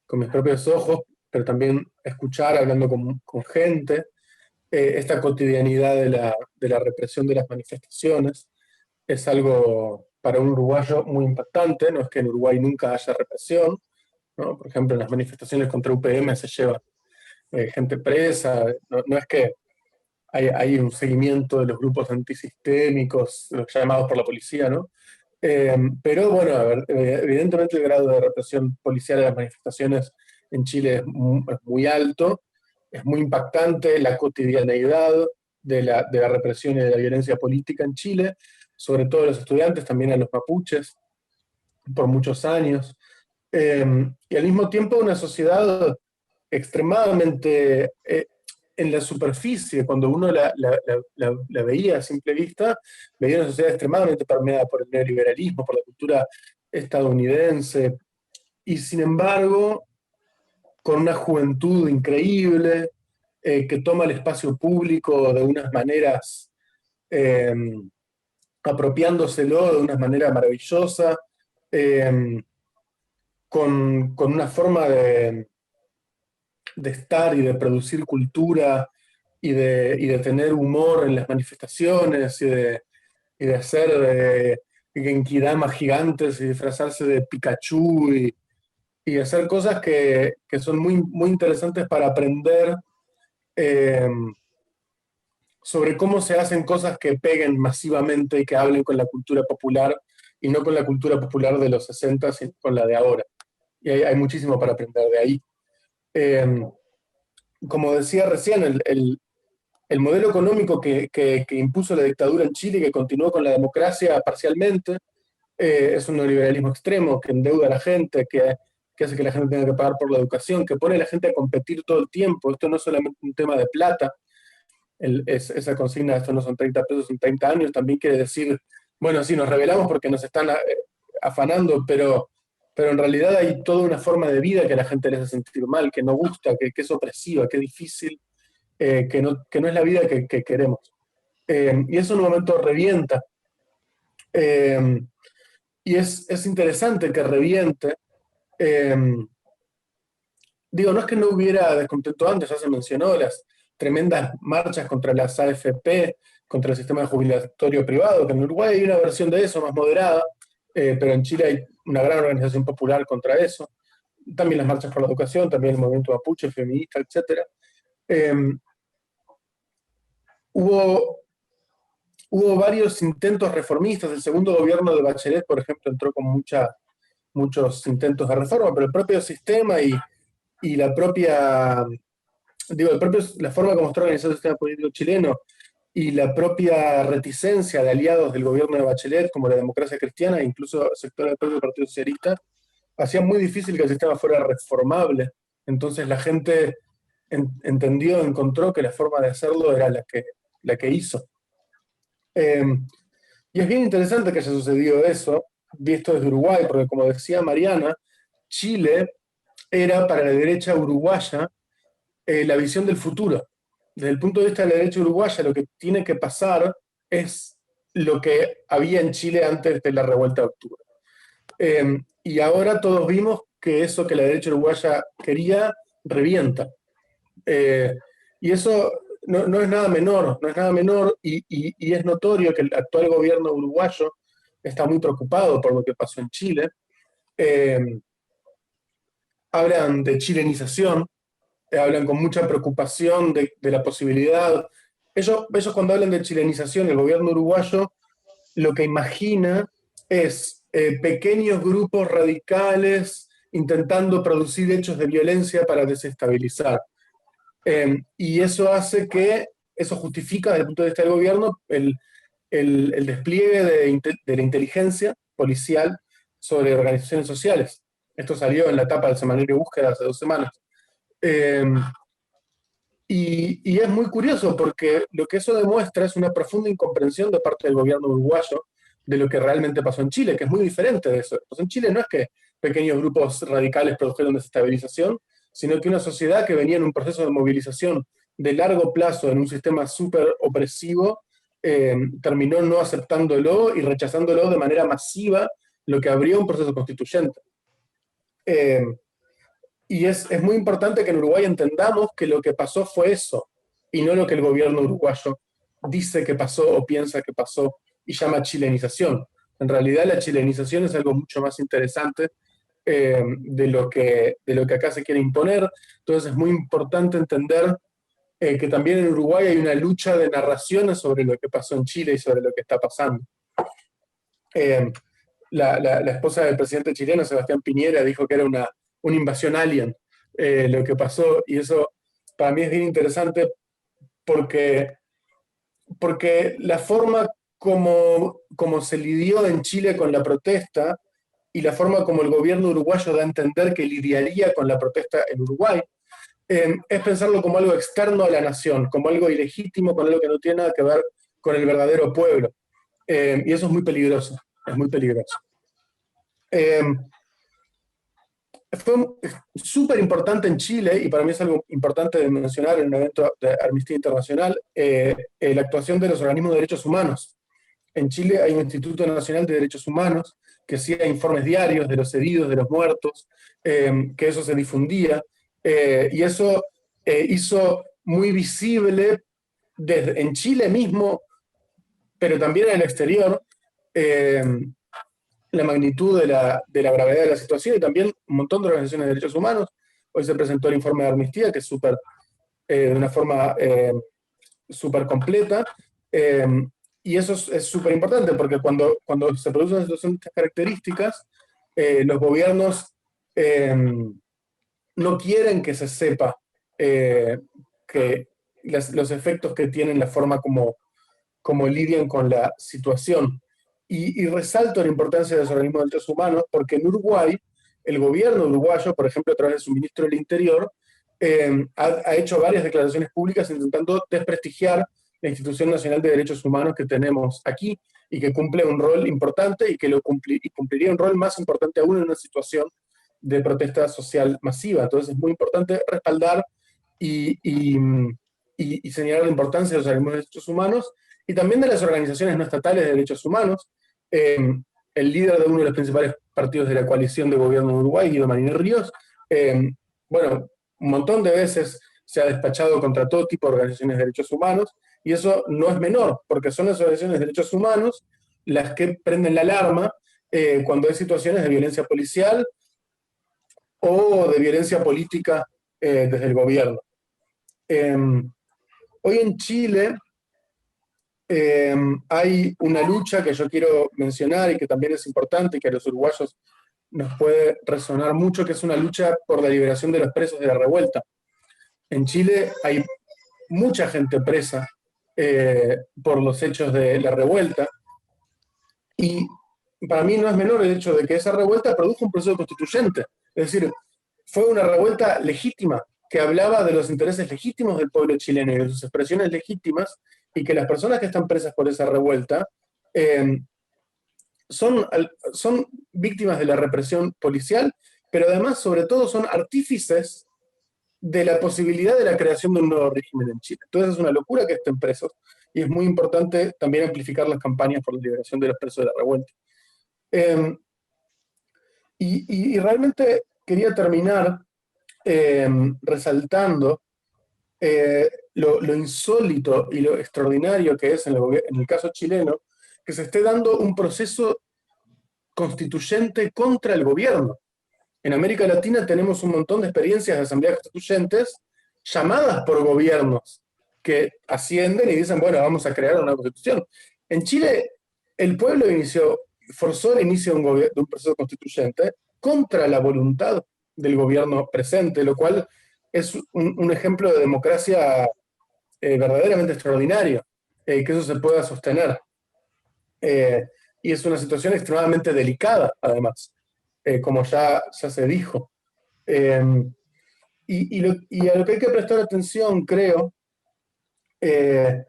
con mis propios ojos, pero también escuchar hablando con gente, esta cotidianidad de la represión de las manifestaciones. Es algo para un uruguayo muy impactante, no es que en Uruguay nunca haya represión, ¿no? Por ejemplo, en las manifestaciones contra UPM se lleva gente presa, no es que hay un seguimiento de los grupos antisistémicos, los llamados por la policía, ¿no? Pero bueno, a ver, evidentemente el grado de represión policial de las manifestaciones en Chile es muy alto, es muy impactante la cotidianeidad de la represión y de la violencia política en Chile, sobre todo a los estudiantes, también a los mapuches, por muchos años. Y al mismo tiempo una sociedad extremadamente en la superficie, cuando uno la veía a simple vista, veía una sociedad extremadamente permeada por el neoliberalismo, por la cultura estadounidense, y sin embargo, con una juventud increíble, que toma el espacio público de unas maneras, apropiándoselo de una manera maravillosa, con una forma de estar y de producir cultura y de tener humor en las manifestaciones y de hacer genkidamas gigantes y disfrazarse de Pikachu y hacer cosas que son muy interesantes para aprender sobre cómo se hacen cosas que peguen masivamente y que hablen con la cultura popular y no con la cultura popular de los 60, sino con la de ahora. Y hay muchísimo para aprender de ahí. Como decía recién, el modelo económico que impuso la dictadura en Chile y que continuó con la democracia parcialmente, es un neoliberalismo extremo que endeuda a la gente, que hace que la gente tenga que pagar por la educación, que pone a la gente a competir todo el tiempo. Esto no es solamente un tema de plata, esa consigna, esto no son 30 pesos, son 30 años, también quiere decir, bueno, sí, nos rebelamos porque nos están afanando, pero en realidad hay toda una forma de vida que a la gente le hace sentir mal, que no gusta, que es opresiva, que es difícil, que no es la vida que queremos. Y eso en un momento revienta. Y es interesante que reviente. Digo, no es que no hubiera descontento antes, ya se mencionó las tremendas marchas contra las AFP, contra el sistema de jubilatorio privado, que en Uruguay hay una versión de eso más moderada, pero en Chile hay una gran organización popular contra eso. También las marchas por la educación, también el movimiento mapuche, feminista, etc. Hubo varios intentos reformistas. El segundo gobierno de Bachelet, por ejemplo, entró con muchos intentos de reforma, pero el propio sistema y la propia, la forma como está organizado el sistema político chileno y la propia reticencia de aliados del gobierno de Bachelet, como la Democracia Cristiana e incluso sectores del propio Partido Socialista, hacía muy difícil que el sistema fuera reformable. Entonces la gente encontró que la forma de hacerlo era la que hizo. Y es bien interesante que haya sucedido eso, visto desde Uruguay, porque como decía Mariana, Chile era para la derecha uruguaya la visión del futuro. Desde el punto de vista de la derecha uruguaya, lo que tiene que pasar es lo que había en Chile antes de la revuelta de octubre. Y ahora todos vimos que eso que la derecha uruguaya quería, revienta. Y eso no es nada menor, y es notorio que el actual gobierno uruguayo está muy preocupado por lo que pasó en Chile. Hablan de chilenización, hablan con mucha preocupación de la posibilidad. Ellos cuando hablan de chilenización, el gobierno uruguayo lo que imagina es pequeños grupos radicales intentando producir hechos de violencia para desestabilizar. Y eso justifica desde el punto de vista del gobierno el despliegue de la inteligencia policial sobre organizaciones sociales. Esto salió en la tapa del semanario Búsqueda hace 2 semanas. Y es muy curioso porque lo que eso demuestra es una profunda incomprensión de parte del gobierno uruguayo de lo que realmente pasó en Chile, que es muy diferente de eso. Pues en Chile no es que pequeños grupos radicales produjeron desestabilización, sino que una sociedad que venía en un proceso de movilización de largo plazo en un sistema súper opresivo, terminó no aceptándolo y rechazándolo de manera masiva, lo que abrió un proceso constituyente. Y es muy importante que en Uruguay entendamos que lo que pasó fue eso. y no lo que el gobierno uruguayo dice que pasó o piensa que pasó y llama chilenización. En realidad la chilenización es algo mucho más interesante de lo que acá se quiere imponer. Entonces es muy importante entender que también en Uruguay hay una lucha de narraciones sobre lo que pasó en Chile y sobre lo que está pasando. La esposa del presidente chileno, Sebastián Piñera, dijo que era una invasión alien lo que pasó, y eso para mí es bien interesante porque la forma como se lidió en Chile con la protesta y la forma como el gobierno uruguayo da a entender que lidiaría con la protesta en Uruguay, es pensarlo como algo externo a la nación, como algo ilegítimo, con algo que no tiene nada que ver con el verdadero pueblo. Y eso es muy peligroso, es muy peligroso. Fue súper importante en Chile, y para mí es algo importante de mencionar en un evento de Amnistía Internacional, la actuación de los organismos de derechos humanos. En Chile hay un Instituto Nacional de Derechos Humanos que hacía informes diarios de los heridos, de los muertos, que eso se difundía, y eso hizo muy visible en Chile mismo, pero también en el exterior, la magnitud de la gravedad de la situación, y también un montón de organizaciones de derechos humanos. Hoy se presentó el informe de Amnistía, que es de una forma súper completa, y eso es súper importante, porque cuando se produce una situación de estas características, los gobiernos no quieren que se sepa que los efectos que tienen, la forma como lidian con la situación. Y resalto la importancia de los organismos de derechos humanos, porque en Uruguay, el gobierno uruguayo, por ejemplo, a través de su ministro del Interior, ha hecho varias declaraciones públicas intentando desprestigiar la Institución Nacional de Derechos Humanos que tenemos aquí, y que cumple un rol importante, y que cumpliría un rol más importante aún en una situación de protesta social masiva. Entonces es muy importante respaldar y señalar la importancia de los organismos de derechos humanos, y también de las organizaciones no estatales de derechos humanos. El líder de uno de los principales partidos de la coalición de gobierno de Uruguay, Guido Marinés Ríos, bueno, un montón de veces se ha despachado contra todo tipo de organizaciones de derechos humanos, y eso no es menor, porque son las organizaciones de derechos humanos las que prenden la alarma cuando hay situaciones de violencia policial o de violencia política desde el gobierno. Hoy en Chile hay una lucha que yo quiero mencionar y que también es importante y que a los uruguayos nos puede resonar mucho, que es una lucha por la liberación de los presos de la revuelta. En Chile hay mucha gente presa por los hechos de la revuelta, y para mí no es menor el hecho de que esa revuelta produjo un proceso constituyente. Es decir, fue una revuelta legítima, que hablaba de los intereses legítimos del pueblo chileno y de sus expresiones legítimas, y que las personas que están presas por esa revuelta son víctimas de la represión policial, pero además, sobre todo, son artífices de la posibilidad de la creación de un nuevo régimen en Chile. Entonces es una locura que estén presos, y es muy importante también amplificar las campañas por la liberación de los presos de la revuelta. Y realmente quería terminar resaltando lo insólito y lo extraordinario que es en el caso chileno, que se esté dando un proceso constituyente contra el gobierno. En América Latina tenemos un montón de experiencias de asambleas constituyentes llamadas por gobiernos que ascienden y dicen, bueno, vamos a crear una constitución. En Chile, el pueblo forzó el inicio de un proceso constituyente contra la voluntad del gobierno presente, lo cual es un ejemplo de democracia verdaderamente extraordinario, que eso se pueda sostener. Y es una situación extremadamente delicada, además, como ya se dijo. Y a lo que hay que prestar atención, creo, es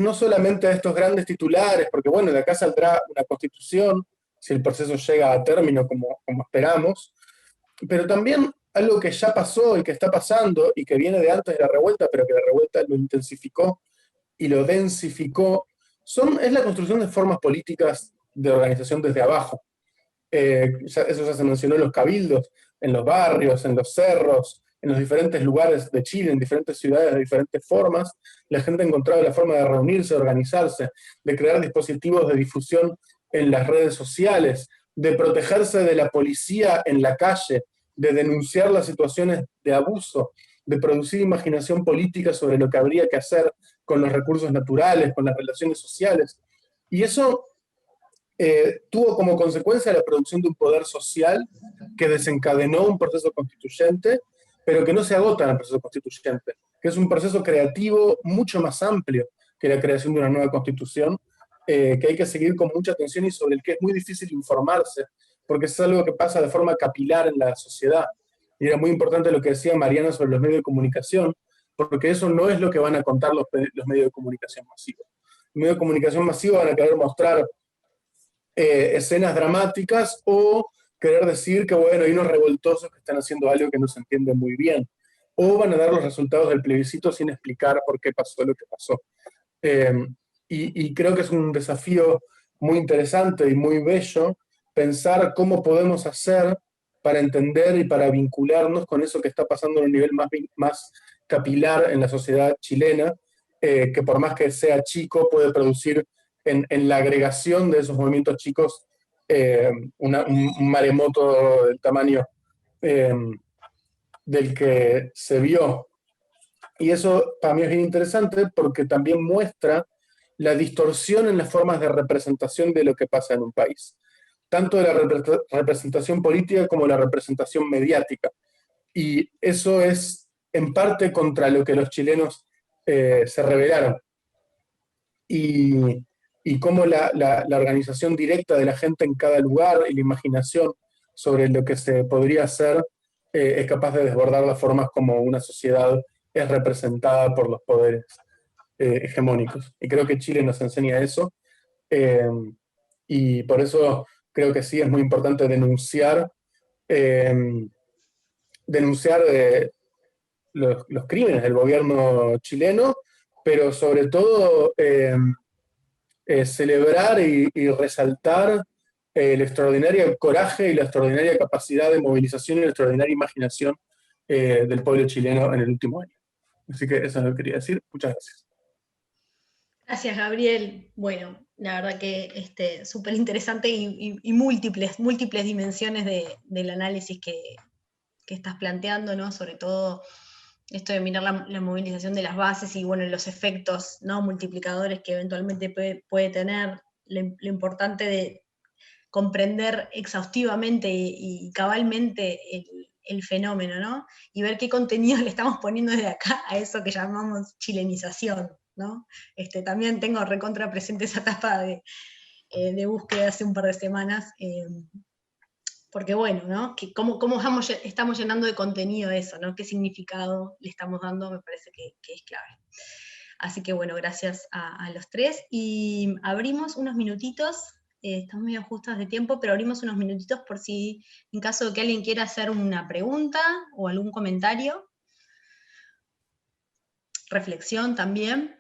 no solamente a estos grandes titulares, porque bueno, de acá saldrá una constitución, si el proceso llega a término como esperamos, pero también algo que ya pasó y que está pasando y que viene de antes de la revuelta, pero que la revuelta lo intensificó y lo densificó, es la construcción de formas políticas de organización desde abajo. Eso ya se mencionó en los cabildos, en los barrios, en los cerros, en los diferentes lugares de Chile, en diferentes ciudades, de diferentes formas, la gente ha encontrado la forma de reunirse, de organizarse, de crear dispositivos de difusión en las redes sociales, de protegerse de la policía en la calle, de denunciar las situaciones de abuso, de producir imaginación política sobre lo que habría que hacer con los recursos naturales, con las relaciones sociales. Y eso tuvo como consecuencia la producción de un poder social que desencadenó un proceso constituyente, pero que no se agota en el proceso constituyente, que es un proceso creativo mucho más amplio que la creación de una nueva constitución, que hay que seguir con mucha atención y sobre el que es muy difícil informarse, porque es algo que pasa de forma capilar en la sociedad. Y era muy importante lo que decía Mariana sobre los medios de comunicación, porque eso no es lo que van a contar los medios de comunicación masivos. Los medios de comunicación masivos van a querer mostrar escenas dramáticas o querer decir que, bueno, hay unos revoltosos que están haciendo algo que no se entiende muy bien. O van a dar los resultados del plebiscito sin explicar por qué pasó lo que pasó. Y creo que es un desafío muy interesante y muy bello pensar cómo podemos hacer para entender y para vincularnos con eso que está pasando en un nivel más capilar en la sociedad chilena, que por más que sea chico puede producir en la agregación de esos movimientos chicos un maremoto del tamaño del que se vio. Y eso para mí es bien interesante porque también muestra la distorsión en las formas de representación de lo que pasa en un país, tanto de la representación política como la representación mediática. Y eso es en parte contra lo que los chilenos se rebelaron. Y cómo la organización directa de la gente en cada lugar y la imaginación sobre lo que se podría hacer es capaz de desbordar las formas como una sociedad es representada por los poderes hegemónicos. Y creo que Chile nos enseña eso. Y por eso creo que sí es muy importante denunciar los crímenes del gobierno chileno, pero sobre todo celebrar y resaltar el extraordinario coraje y la extraordinaria capacidad de movilización y la extraordinaria imaginación del pueblo chileno en el último año. Así que eso es lo que quería decir. Muchas gracias. Gracias, Gabriel. Bueno, la verdad que súper interesante y múltiples dimensiones del análisis que estás planteando, ¿no? Sobre todo esto de mirar la movilización de las bases y, bueno, los efectos, ¿no?, multiplicadores que eventualmente puede tener, lo importante de comprender exhaustivamente y cabalmente el fenómeno, ¿no? Y ver qué contenido le estamos poniendo desde acá a eso que llamamos chilenización, ¿no? También tengo recontra presente esa etapa de búsqueda hace un par de semanas, porque bueno, ¿no? ¿Cómo estamos llenando de contenido eso, ¿no? ¿Qué significado le estamos dando? Me parece que es clave. Así que bueno, gracias a los tres. Y abrimos unos minutitos, estamos medio justas de tiempo, pero abrimos unos minutitos por si, en caso de que alguien quiera hacer una pregunta o algún comentario. Reflexión también.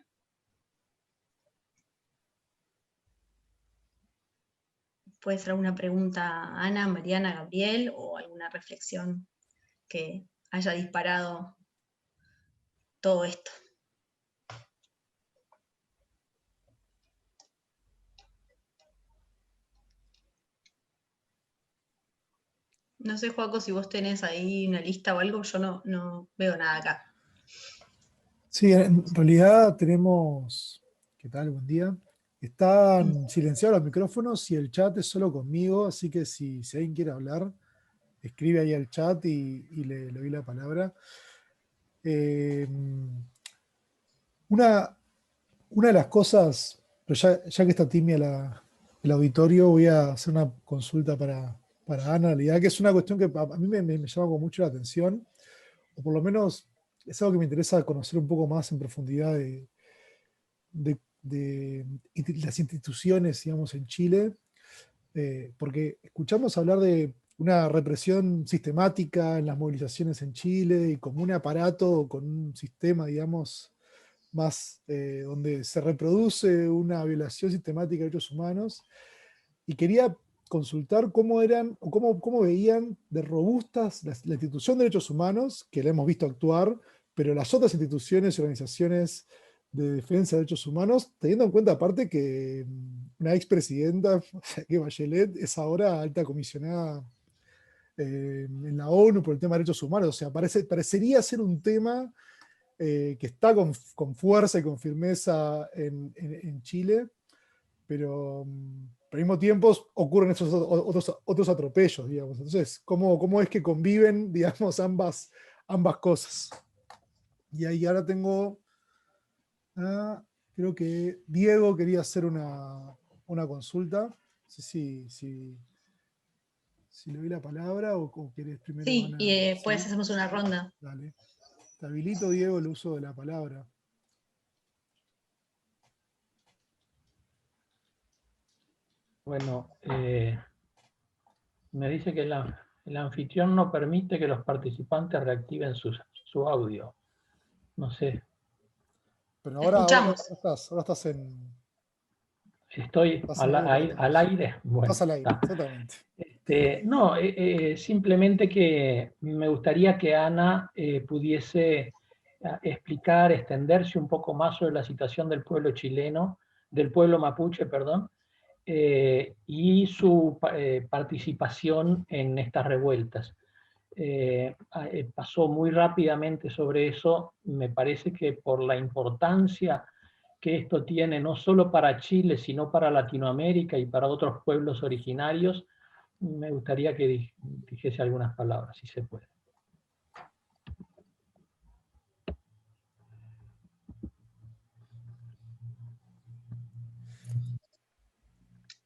Puede ser alguna pregunta, Ana, Mariana, Gabriel, o alguna reflexión que haya disparado todo esto. No sé, Joaco, si vos tenés ahí una lista o algo, yo no veo nada acá. Sí, en realidad tenemos... ¿Qué tal? Buen día. Están silenciados los micrófonos y el chat es solo conmigo, así que si alguien quiere hablar, escribe ahí al chat y le doy la palabra. Una de las cosas, pero ya que está timia el auditorio, voy a hacer una consulta para Ana, en realidad, que es una cuestión que a mí me llama con mucho la atención, o por lo menos es algo que me interesa conocer un poco más en profundidad de las instituciones, digamos, en Chile, porque escuchamos hablar de una represión sistemática en las movilizaciones en Chile y como un aparato con un sistema, digamos, más donde se reproduce una violación sistemática de derechos humanos. Y quería consultar cómo eran, o cómo veían de robustas la institución de derechos humanos, que la hemos visto actuar, pero las otras instituciones y organizaciones de defensa de derechos humanos, teniendo en cuenta aparte que una expresidenta, que Bachelet, es ahora alta comisionada en la ONU por el tema de derechos humanos. O sea, parecería ser un tema que está con fuerza y con firmeza en Chile, pero al mismo tiempo ocurren esos otros atropellos, digamos. Entonces, ¿cómo es que conviven, digamos, ambas cosas? Y ahí ahora tengo, creo que Diego quería hacer una consulta. No sé si le doy la palabra o querés primero, Sí, Ana. y ¿Sí? después hacemos una ronda. Dale. Te habilito, Diego, el uso de la palabra. Bueno, me dice que el anfitrión no permite que los participantes reactiven su audio. No sé, Pero Te ahora escuchamos. estás en... estoy Estás en algo al aire. Bueno, estás al aire, está. exactamente. No, simplemente que me gustaría que Ana pudiese explicar, extenderse un poco más sobre la situación del pueblo chileno, del pueblo mapuche, perdón, y su participación en estas revueltas. Pasó muy rápidamente sobre eso, me parece que por la importancia que esto tiene no solo para Chile, sino para Latinoamérica y para otros pueblos originarios, me gustaría que dijese algunas palabras, si se puede.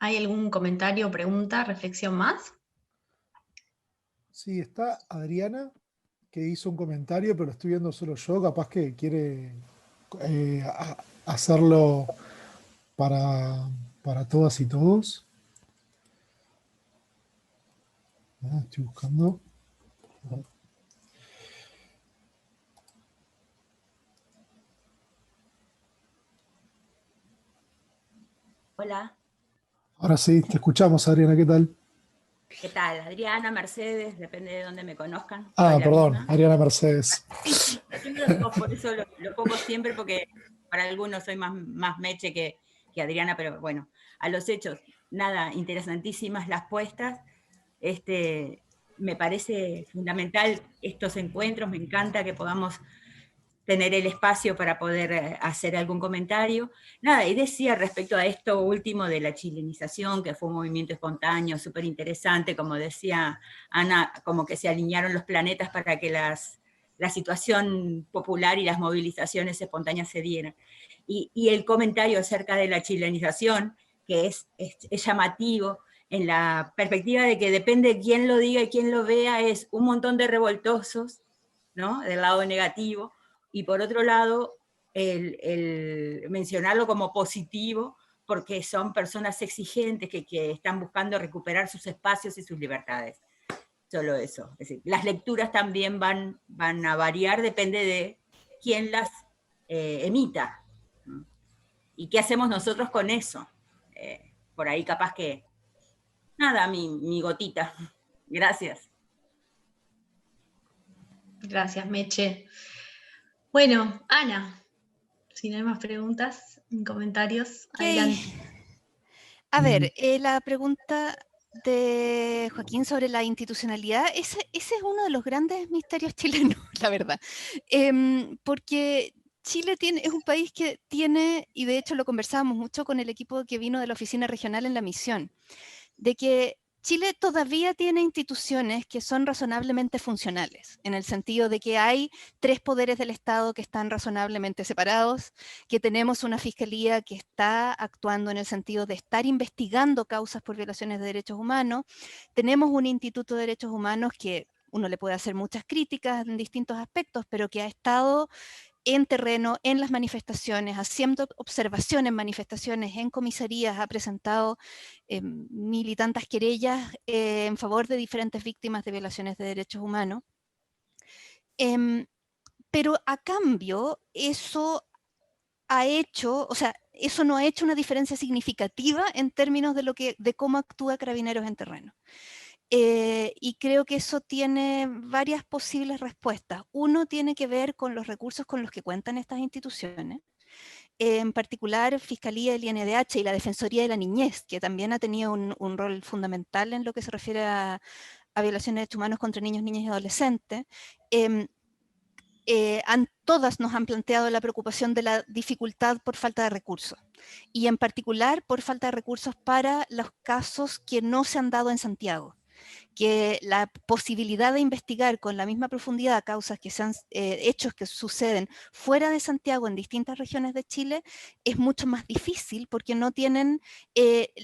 ¿Hay algún comentario, pregunta, reflexión más? Sí, está Adriana, que hizo un comentario, pero lo estoy viendo solo yo, capaz que quiere hacerlo para todas y todos. Estoy buscando. Hola, Ahora sí, te escuchamos, Adriana, ¿qué tal? ¿qué tal? Adriana, Mercedes, depende de dónde me conozcan. Ah, Soy la perdón, misma. Adriana Mercedes. Sí, sí, tengo los dos, por eso lo pongo siempre, porque para algunos soy más Meche que Adriana, pero bueno, a los hechos, nada, interesantísimas las puestas. Me parece fundamental estos encuentros, me encanta que podamos tener el espacio para poder hacer algún comentario. Nada, y decía respecto a esto último de la chilenización, que fue un movimiento espontáneo, súper interesante, como decía Ana, como que se alinearon los planetas para que la situación popular y las movilizaciones espontáneas se dieran. Y el comentario acerca de la chilenización, que es llamativo, en la perspectiva de que depende de quién lo diga y quién lo vea, es un montón de revoltosos, ¿no? Del lado negativo, y por otro lado, el mencionarlo como positivo, porque son personas exigentes que están buscando recuperar sus espacios y sus libertades. Solo eso. Es decir, las lecturas también van a variar, depende de quién las emita. ¿Y qué hacemos nosotros con eso? Por ahí capaz que... Nada, mi gotita. Gracias. Gracias, Meche. Bueno, Ana, si no hay más preguntas ni comentarios, Okay. adelante. A ver, la pregunta de Joaquín sobre la institucionalidad, ese es uno de los grandes misterios chilenos, la verdad. Porque Chile es un país que tiene, y de hecho lo conversábamos mucho con el equipo que vino de la oficina regional en la misión, de que Chile todavía tiene instituciones que son razonablemente funcionales, en el sentido de que hay 3 poderes del Estado que están razonablemente separados, que tenemos una fiscalía que está actuando en el sentido de estar investigando causas por violaciones de derechos humanos, tenemos un Instituto de Derechos Humanos que uno le puede hacer muchas críticas en distintos aspectos, pero que ha estado en terreno, en las manifestaciones, haciendo observaciones en manifestaciones, en comisarías, ha presentado mil y tantas querellas en favor de diferentes víctimas de violaciones de derechos humanos. Pero a cambio, eso ha hecho, o sea, eso no ha hecho una diferencia significativa en términos de cómo actúa Carabineros en terreno. Y creo que eso tiene varias posibles respuestas. Uno tiene que ver con los recursos con los que cuentan estas instituciones, en particular Fiscalía, el INDH y la Defensoría de la Niñez, que también ha tenido un rol fundamental en lo que se refiere a violaciones de derechos humanos contra niños, niñas y adolescentes. Todas nos han planteado la preocupación de la dificultad por falta de recursos, y en particular por falta de recursos para los casos que no se han dado en Santiago, que la posibilidad de investigar con la misma profundidad causas que sean hechos que suceden fuera de Santiago en distintas regiones de Chile es mucho más difícil porque no tienen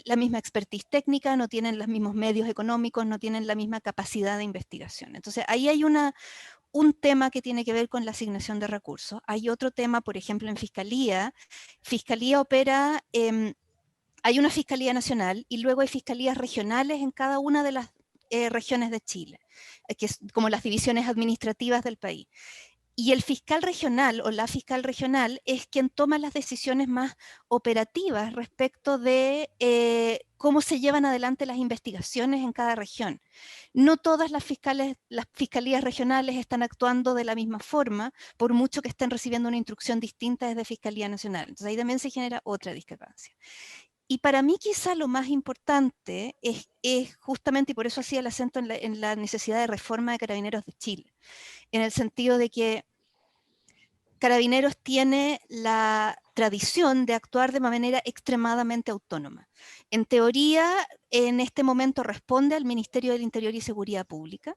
la misma expertise técnica, no tienen los mismos medios económicos, no tienen la misma capacidad de investigación. Entonces ahí hay un tema que tiene que ver con la asignación de recursos. Hay otro tema, por ejemplo, en Fiscalía. Fiscalía opera, hay una Fiscalía Nacional y luego hay fiscalías regionales en cada una de las regiones de Chile, que es como las divisiones administrativas del país. Y el fiscal regional o la fiscal regional es quien toma las decisiones más operativas respecto de cómo se llevan adelante las investigaciones en cada región. No todas las fiscalías regionales están actuando de la misma forma, por mucho que estén recibiendo una instrucción distinta desde Fiscalía Nacional. Entonces ahí también se genera otra discrepancia. Y para mí quizá lo más importante es justamente, y por eso hacía el acento en la necesidad de reforma de Carabineros de Chile, en el sentido de que Carabineros tiene la tradición de actuar de manera extremadamente autónoma. En teoría, en este momento responde al Ministerio del Interior y Seguridad Pública,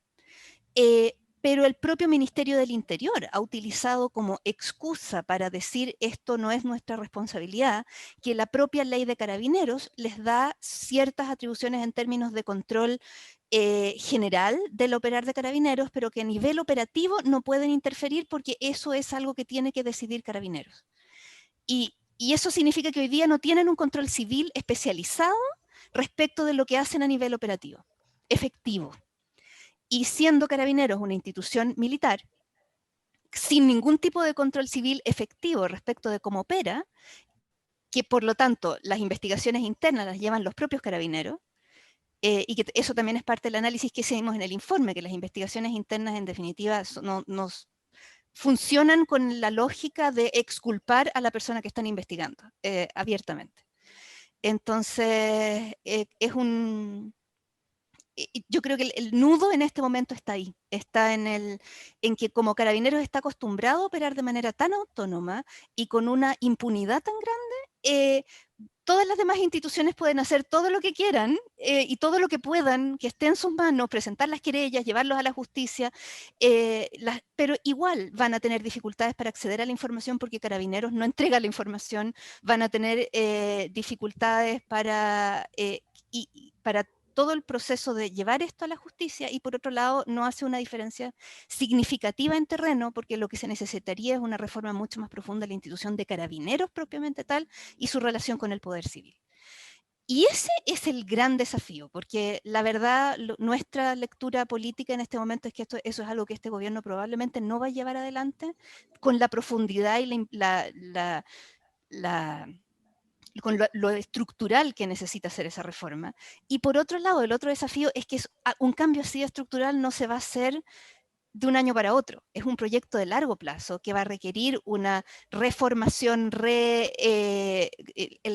pero el propio Ministerio del Interior ha utilizado como excusa para decir esto no es nuestra responsabilidad, que la propia ley de Carabineros les da ciertas atribuciones en términos de control general del operar de Carabineros, pero que a nivel operativo no pueden interferir porque eso es algo que tiene que decidir Carabineros. Y eso significa que hoy día no tienen un control civil especializado respecto de lo que hacen a nivel operativo, efectivo. Y siendo Carabineros una institución militar, sin ningún tipo de control civil efectivo respecto de cómo opera, que por lo tanto las investigaciones internas las llevan los propios Carabineros, y que eso también es parte del análisis que hicimos en el informe, que las investigaciones internas en definitiva nos funcionan con la lógica de exculpar a la persona que están investigando abiertamente. Entonces, yo creo que el nudo en este momento está ahí, está en que como Carabineros está acostumbrado a operar de manera tan autónoma y con una impunidad tan grande, todas las demás instituciones pueden hacer todo lo que quieran y todo lo que puedan, que esté en sus manos, presentar las querellas, llevarlos a la justicia, pero igual van a tener dificultades para acceder a la información porque Carabineros no entrega la información, van a tener dificultades para todo el proceso de llevar esto a la justicia, y por otro lado no hace una diferencia significativa en terreno, porque lo que se necesitaría es una reforma mucho más profunda de la institución de Carabineros propiamente tal y su relación con el poder civil. Y ese es el gran desafío, porque la verdad, nuestra lectura política en este momento es que eso es algo que este gobierno probablemente no va a llevar adelante con la profundidad y con lo estructural que necesita hacer esa reforma. Y por otro lado, el otro desafío es que un cambio así estructural no se va a hacer de un año para otro. Es un proyecto de largo plazo que va a requerir una reformación, el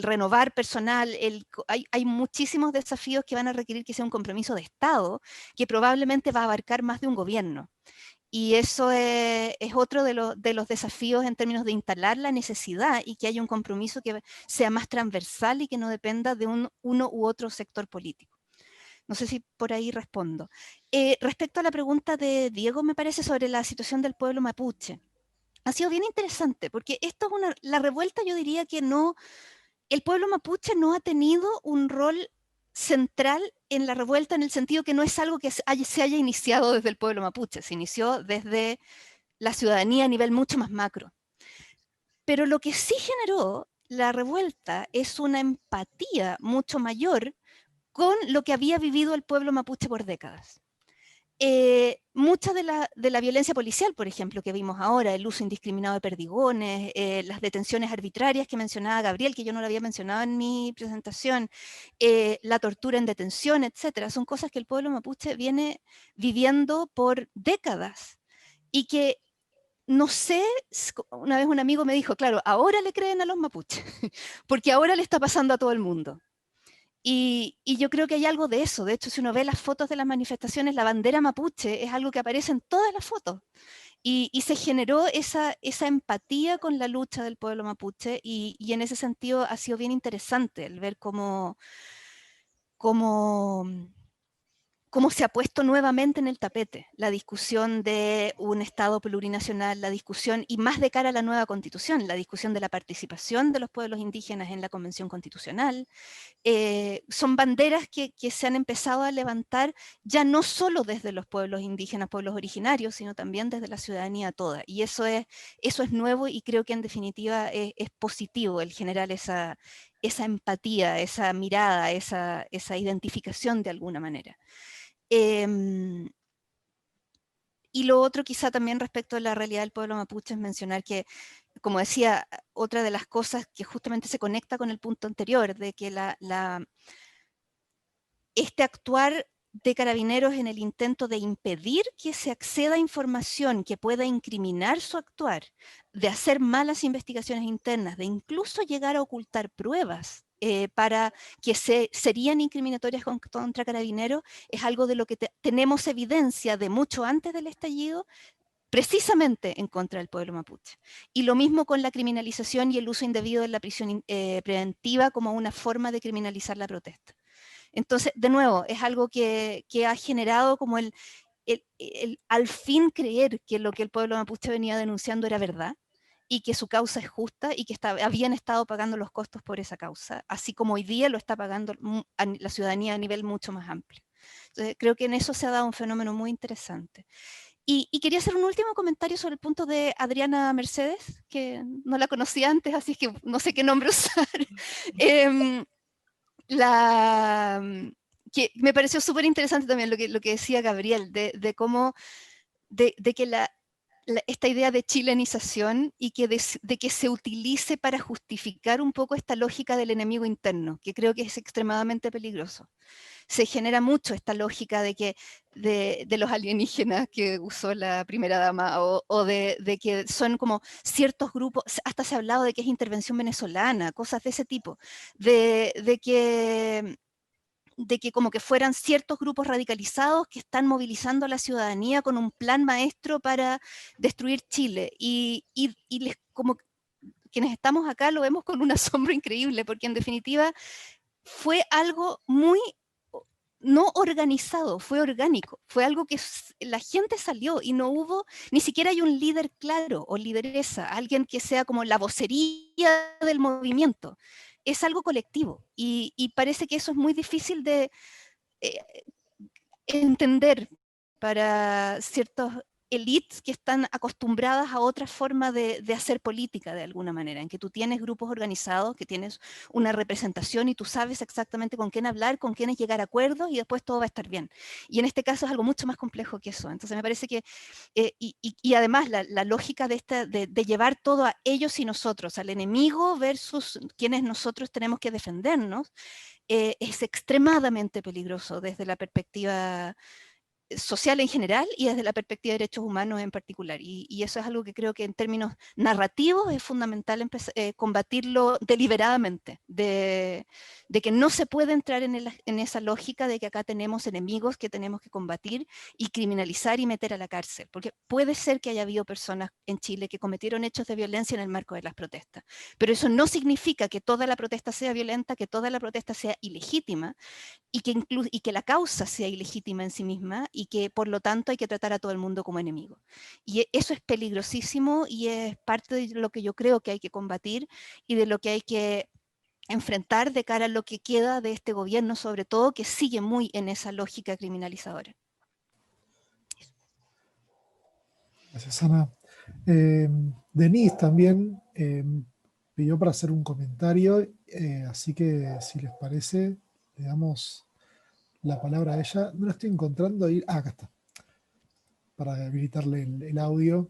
renovar personal. Hay muchísimos desafíos que van a requerir que sea un compromiso de Estado que probablemente va a abarcar más de un gobierno. Y eso es otro de los desafíos en términos de instalar la necesidad y que haya un compromiso que sea más transversal y que no dependa de uno u otro sector político. No sé si por ahí respondo. Respecto a la pregunta de Diego, me parece, sobre la situación del pueblo mapuche, ha sido bien interesante, porque esto es la revuelta, yo diría que el pueblo mapuche no ha tenido un rol central en la revuelta, en el sentido que no es algo que se haya iniciado desde el pueblo mapuche, se inició desde la ciudadanía a nivel mucho más macro. Pero lo que sí generó la revuelta es una empatía mucho mayor con lo que había vivido el pueblo mapuche por décadas. mucha de la violencia policial, por ejemplo, que vimos ahora, el uso indiscriminado de perdigones, las detenciones arbitrarias que mencionaba Gabriel, que yo no lo había mencionado en mi presentación, la tortura en detención, etcétera, son cosas que el pueblo mapuche viene viviendo por décadas y que no sé, una vez un amigo me dijo, claro, ahora le creen a los mapuches, porque ahora le está pasando a todo el mundo. Y yo creo que hay algo de eso. De hecho, si uno ve las fotos de las manifestaciones, la bandera mapuche es algo que aparece en todas las fotos. Y se generó esa empatía con la lucha del pueblo mapuche y en ese sentido ha sido bien interesante el ver cómo se ha puesto nuevamente en el tapete la discusión de un Estado plurinacional, la discusión, y más de cara a la nueva Constitución, la discusión de la participación de los pueblos indígenas en la Convención Constitucional. Son banderas que se han empezado a levantar ya no solo desde los pueblos indígenas, pueblos originarios, sino también desde la ciudadanía toda. Y eso es nuevo y creo que en definitiva es positivo el generar esa empatía, esa mirada, esa identificación de alguna manera. Y lo otro quizá también respecto a la realidad del pueblo mapuche es mencionar que, como decía, otra de las cosas que justamente se conecta con el punto anterior, de que este actuar de Carabineros en el intento de impedir que se acceda a información que pueda incriminar su actuar, de hacer malas investigaciones internas, de incluso llegar a ocultar pruebas para que serían incriminatorias contra Carabineros, es algo de lo que tenemos evidencia de mucho antes del estallido, precisamente en contra del pueblo mapuche. Y lo mismo con la criminalización y el uso indebido de la prisión preventiva como una forma de criminalizar la protesta. Entonces, de nuevo, es algo que ha generado como el al fin creer que lo que el pueblo mapuche venía denunciando era verdad y que su causa es justa y que habían estado pagando los costos por esa causa, así como hoy día lo está pagando la ciudadanía a nivel mucho más amplio. Entonces, creo que en eso se ha dado un fenómeno muy interesante. Y quería hacer un último comentario sobre el punto de Adriana Mercedes, que no la conocía antes, así que no sé qué nombre usar. Que me pareció súper interesante también lo que decía Gabriel, de cómo, de que esta idea de chilenización y que de que se utilice para justificar un poco esta lógica del enemigo interno, que creo que es extremadamente peligroso. Se genera mucho esta lógica de que de los alienígenas que usó la primera dama, o de que son como ciertos grupos, hasta se ha hablado de que es intervención venezolana, cosas de ese tipo, de que como que fueran ciertos grupos radicalizados que están movilizando a la ciudadanía con un plan maestro para destruir Chile. Y como quienes estamos acá lo vemos con un asombro increíble, porque en definitiva fue algo muy no organizado, fue orgánico, fue algo que la gente salió y no hubo, ni siquiera hay un líder claro o lideresa, alguien que sea como la vocería del movimiento. Es algo colectivo y parece que eso es muy difícil de entender para ciertos élites que están acostumbradas a otra forma de hacer política de alguna manera, en que tú tienes grupos organizados, que tienes una representación y tú sabes exactamente con quién hablar, con quiénes llegar a acuerdos y después todo va a estar bien. Y en este caso es algo mucho más complejo que eso. Entonces me parece que, y además la lógica de llevar todo a ellos y nosotros, al enemigo versus quienes nosotros tenemos que defendernos, es extremadamente peligroso desde la perspectiva social en general y desde la perspectiva de derechos humanos en particular. Y eso es algo que creo que en términos narrativos es fundamental combatirlo deliberadamente, de que no se puede entrar en esa lógica de que acá tenemos enemigos que tenemos que combatir y criminalizar y meter a la cárcel, porque puede ser que haya habido personas en Chile que cometieron hechos de violencia en el marco de las protestas, pero eso no significa que toda la protesta sea violenta, que toda la protesta sea ilegítima, y que la causa sea ilegítima en sí misma y que por lo tanto hay que tratar a todo el mundo como enemigo. Y eso es peligrosísimo y es parte de lo que yo creo que hay que combatir y de lo que hay que enfrentar de cara a lo que queda de este gobierno, sobre todo que sigue muy en esa lógica criminalizadora. Gracias, Ana. Denise también pidió para hacer un comentario, así que si les parece, le damos la palabra a ella. No la estoy encontrando ahí. Ah, acá está. habilitarle el audio.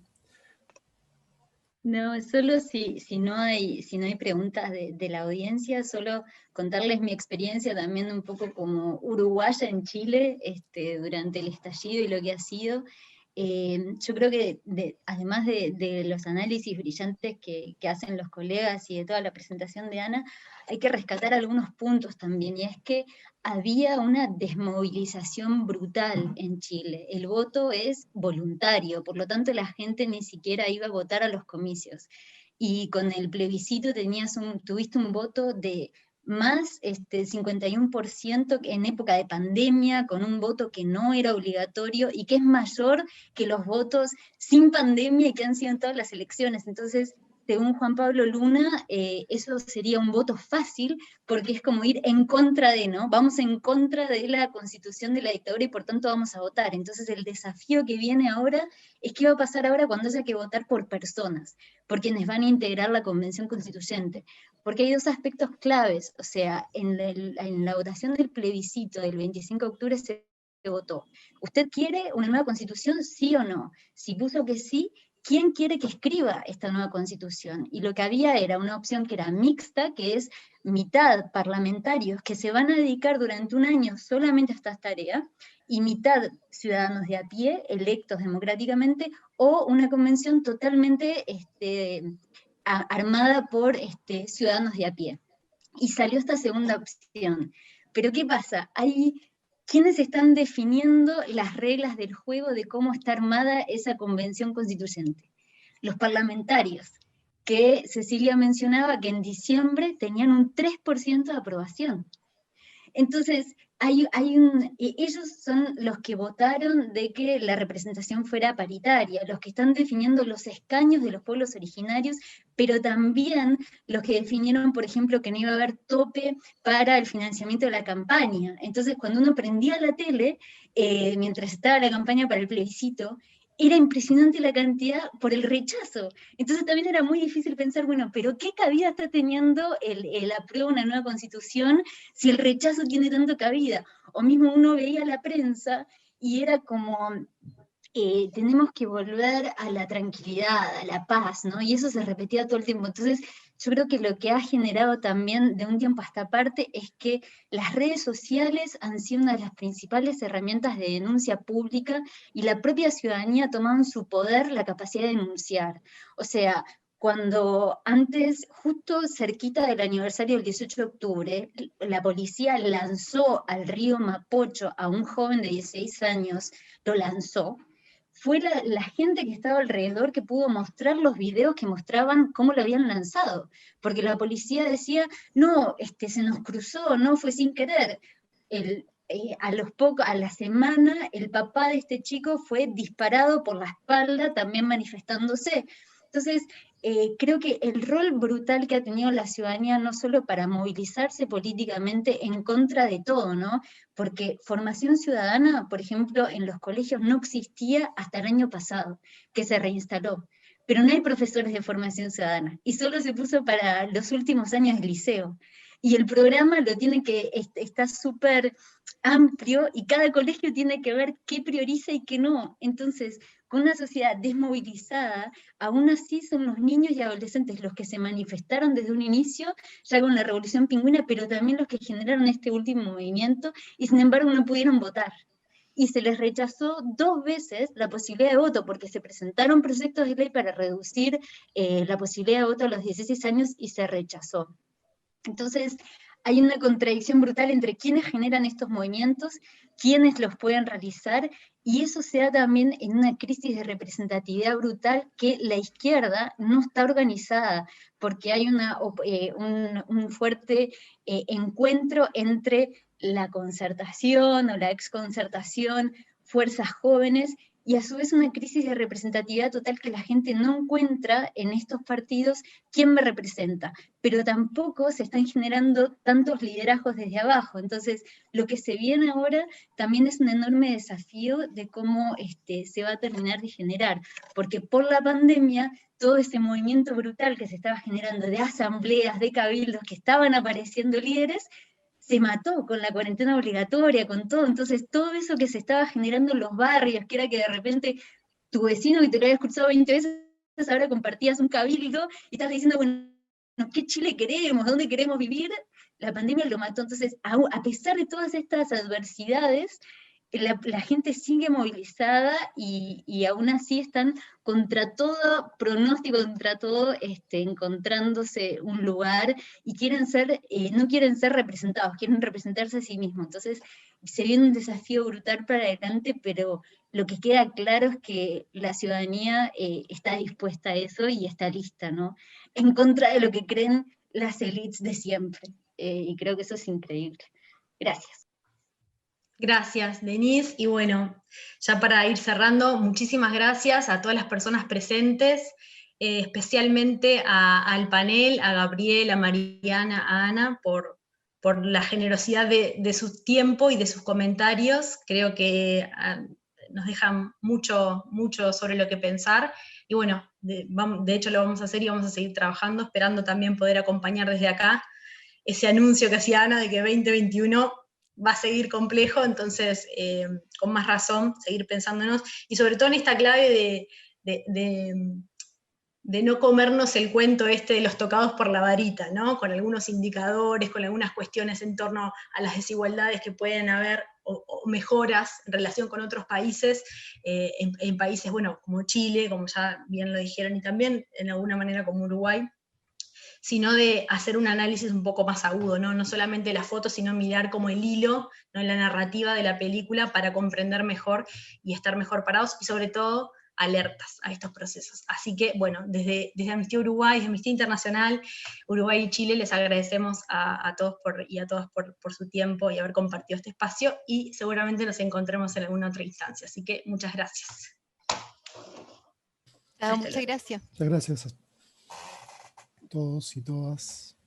No, solo si no hay preguntas de la audiencia, solo contarles mi experiencia también un poco como uruguaya en Chile, durante el estallido y lo que ha sido. Yo creo que además de los análisis brillantes que hacen los colegas y de toda la presentación de Ana, hay que rescatar algunos puntos también, y es que había una desmovilización brutal en Chile. El voto es voluntario, por lo tanto la gente ni siquiera iba a votar a los comicios. Y con el plebiscito tuviste un voto de más 51% en época de pandemia, con un voto que no era obligatorio y que es mayor que los votos sin pandemia y que han sido en todas las elecciones. Entonces, según Juan Pablo Luna, eso sería un voto fácil, porque es como ir en contra de, ¿no? Vamos en contra de la constitución de la dictadura y por tanto vamos a votar. Entonces el desafío que viene ahora es qué va a pasar ahora cuando haya que votar por personas, por quienes van a integrar la convención constituyente. Porque hay dos aspectos claves, o sea, en la votación del plebiscito del 25 de octubre se votó. ¿Usted quiere una nueva constitución, sí o no? Si puso que sí, ¿quién quiere que escriba esta nueva constitución? Y lo que había era una opción que era mixta, que es mitad parlamentarios que se van a dedicar durante un año solamente a esta tarea, y mitad ciudadanos de a pie, electos democráticamente, o una convención totalmente armada por ciudadanos de a pie. Y salió esta segunda opción. Pero ¿qué pasa? Hay quienes están definiendo las reglas del juego de cómo está armada esa convención constituyente. Los parlamentarios, que Cecilia mencionaba que en diciembre tenían un 3% de aprobación. Entonces, ellos son los que votaron de que la representación fuera paritaria, los que están definiendo los escaños de los pueblos originarios, pero también los que definieron, por ejemplo, que no iba a haber tope para el financiamiento de la campaña. Entonces, cuando uno prendía la tele, mientras estaba la campaña para el plebiscito, era impresionante la cantidad por el rechazo. Entonces también era muy difícil pensar, bueno, pero ¿qué cabida está teniendo el apruebo de una nueva constitución si el rechazo tiene tanto cabida? O mismo uno veía la prensa y era como, tenemos que volver a la tranquilidad, a la paz, ¿no? Y eso se repetía todo el tiempo. Entonces, yo creo que lo que ha generado también de un tiempo a esta parte es que las redes sociales han sido una de las principales herramientas de denuncia pública y la propia ciudadanía ha tomado en su poder la capacidad de denunciar. O sea, cuando antes, justo cerquita del aniversario del 18 de octubre, la policía lanzó al río Mapocho a un joven de 16 años, lo lanzó, fue la gente que estaba alrededor que pudo mostrar los videos que mostraban cómo lo habían lanzado, porque la policía decía, no, se nos cruzó, no fue sin querer. A la semana, el papá de este chico fue disparado por la espalda, también manifestándose. Entonces, creo que el rol brutal que ha tenido la ciudadanía, no solo para movilizarse políticamente en contra de todo, ¿no? Porque formación ciudadana, por ejemplo, en los colegios no existía hasta el año pasado, que se reinstaló. Pero no hay profesores de formación ciudadana, y solo se puso para los últimos años del liceo. Y el programa está súper amplio, y cada colegio tiene que ver qué prioriza y qué no. Entonces, con una sociedad desmovilizada, aún así son los niños y adolescentes los que se manifestaron desde un inicio, ya con la Revolución Pingüina, pero también los que generaron este último movimiento, y sin embargo no pudieron votar. Y se les rechazó 2 veces la posibilidad de voto, porque se presentaron proyectos de ley para reducir la posibilidad de voto a los 16 años y se rechazó. Entonces, hay una contradicción brutal entre quienes generan estos movimientos, quienes los pueden realizar, y eso se da también en una crisis de representatividad brutal que la izquierda no está organizada, porque hay un fuerte encuentro entre la concertación o la exconcertación, fuerzas jóvenes, y a su vez una crisis de representatividad total que la gente no encuentra en estos partidos quién me representa, pero tampoco se están generando tantos liderazgos desde abajo. Entonces, lo que se viene ahora también es un enorme desafío de cómo se va a terminar de generar, porque por la pandemia, todo ese movimiento brutal que se estaba generando de asambleas, de cabildos, que estaban apareciendo líderes, se mató con la cuarentena obligatoria, con todo. Entonces todo eso que se estaba generando en los barrios, que era que de repente tu vecino que te lo había escuchado 20 veces, ahora compartías un cabildo y estás diciendo, bueno, ¿qué Chile queremos? ¿Dónde queremos vivir? La pandemia lo mató. Entonces, a pesar de todas estas adversidades, la gente sigue movilizada y aún así están contra todo pronóstico, contra todo encontrándose un lugar y quieren ser, no quieren ser representados, quieren representarse a sí mismos. Entonces se viene un desafío brutal para adelante, pero lo que queda claro es que la ciudadanía está dispuesta a eso y está lista, ¿no? En contra de lo que creen las élites de siempre. Y creo que eso es increíble. Gracias. Gracias, Denise. Y bueno, ya para ir cerrando, muchísimas gracias a todas las personas presentes, especialmente al panel, a Gabriel, a Mariana, a Ana, por la generosidad de su tiempo y de sus comentarios. Creo que nos dejan mucho sobre lo que pensar. Y bueno, de hecho lo vamos a hacer y vamos a seguir trabajando, esperando también poder acompañar desde acá ese anuncio que hacía Ana de que 2021 va a seguir complejo, entonces con más razón seguir pensándonos, y sobre todo en esta clave de no comernos el cuento de los tocados por la varita, ¿no? Con algunos indicadores, con algunas cuestiones en torno a las desigualdades que pueden haber, o mejoras en relación con otros países, en países, bueno, como Chile, como ya bien lo dijeron, y también en alguna manera como Uruguay, sino de hacer un análisis un poco más agudo, ¿no? No solamente la foto, sino mirar como el hilo, ¿no? La narrativa de la película para comprender mejor y estar mejor parados, y sobre todo alertas a estos procesos. Así que, bueno, desde Amnistía Uruguay, desde Amnistía Internacional, Uruguay y Chile, les agradecemos a todos y a todas por su tiempo y haber compartido este espacio, y seguramente nos encontremos en alguna otra instancia. Así que muchas gracias. Muchas gracias. Muchas gracias a todos y todas.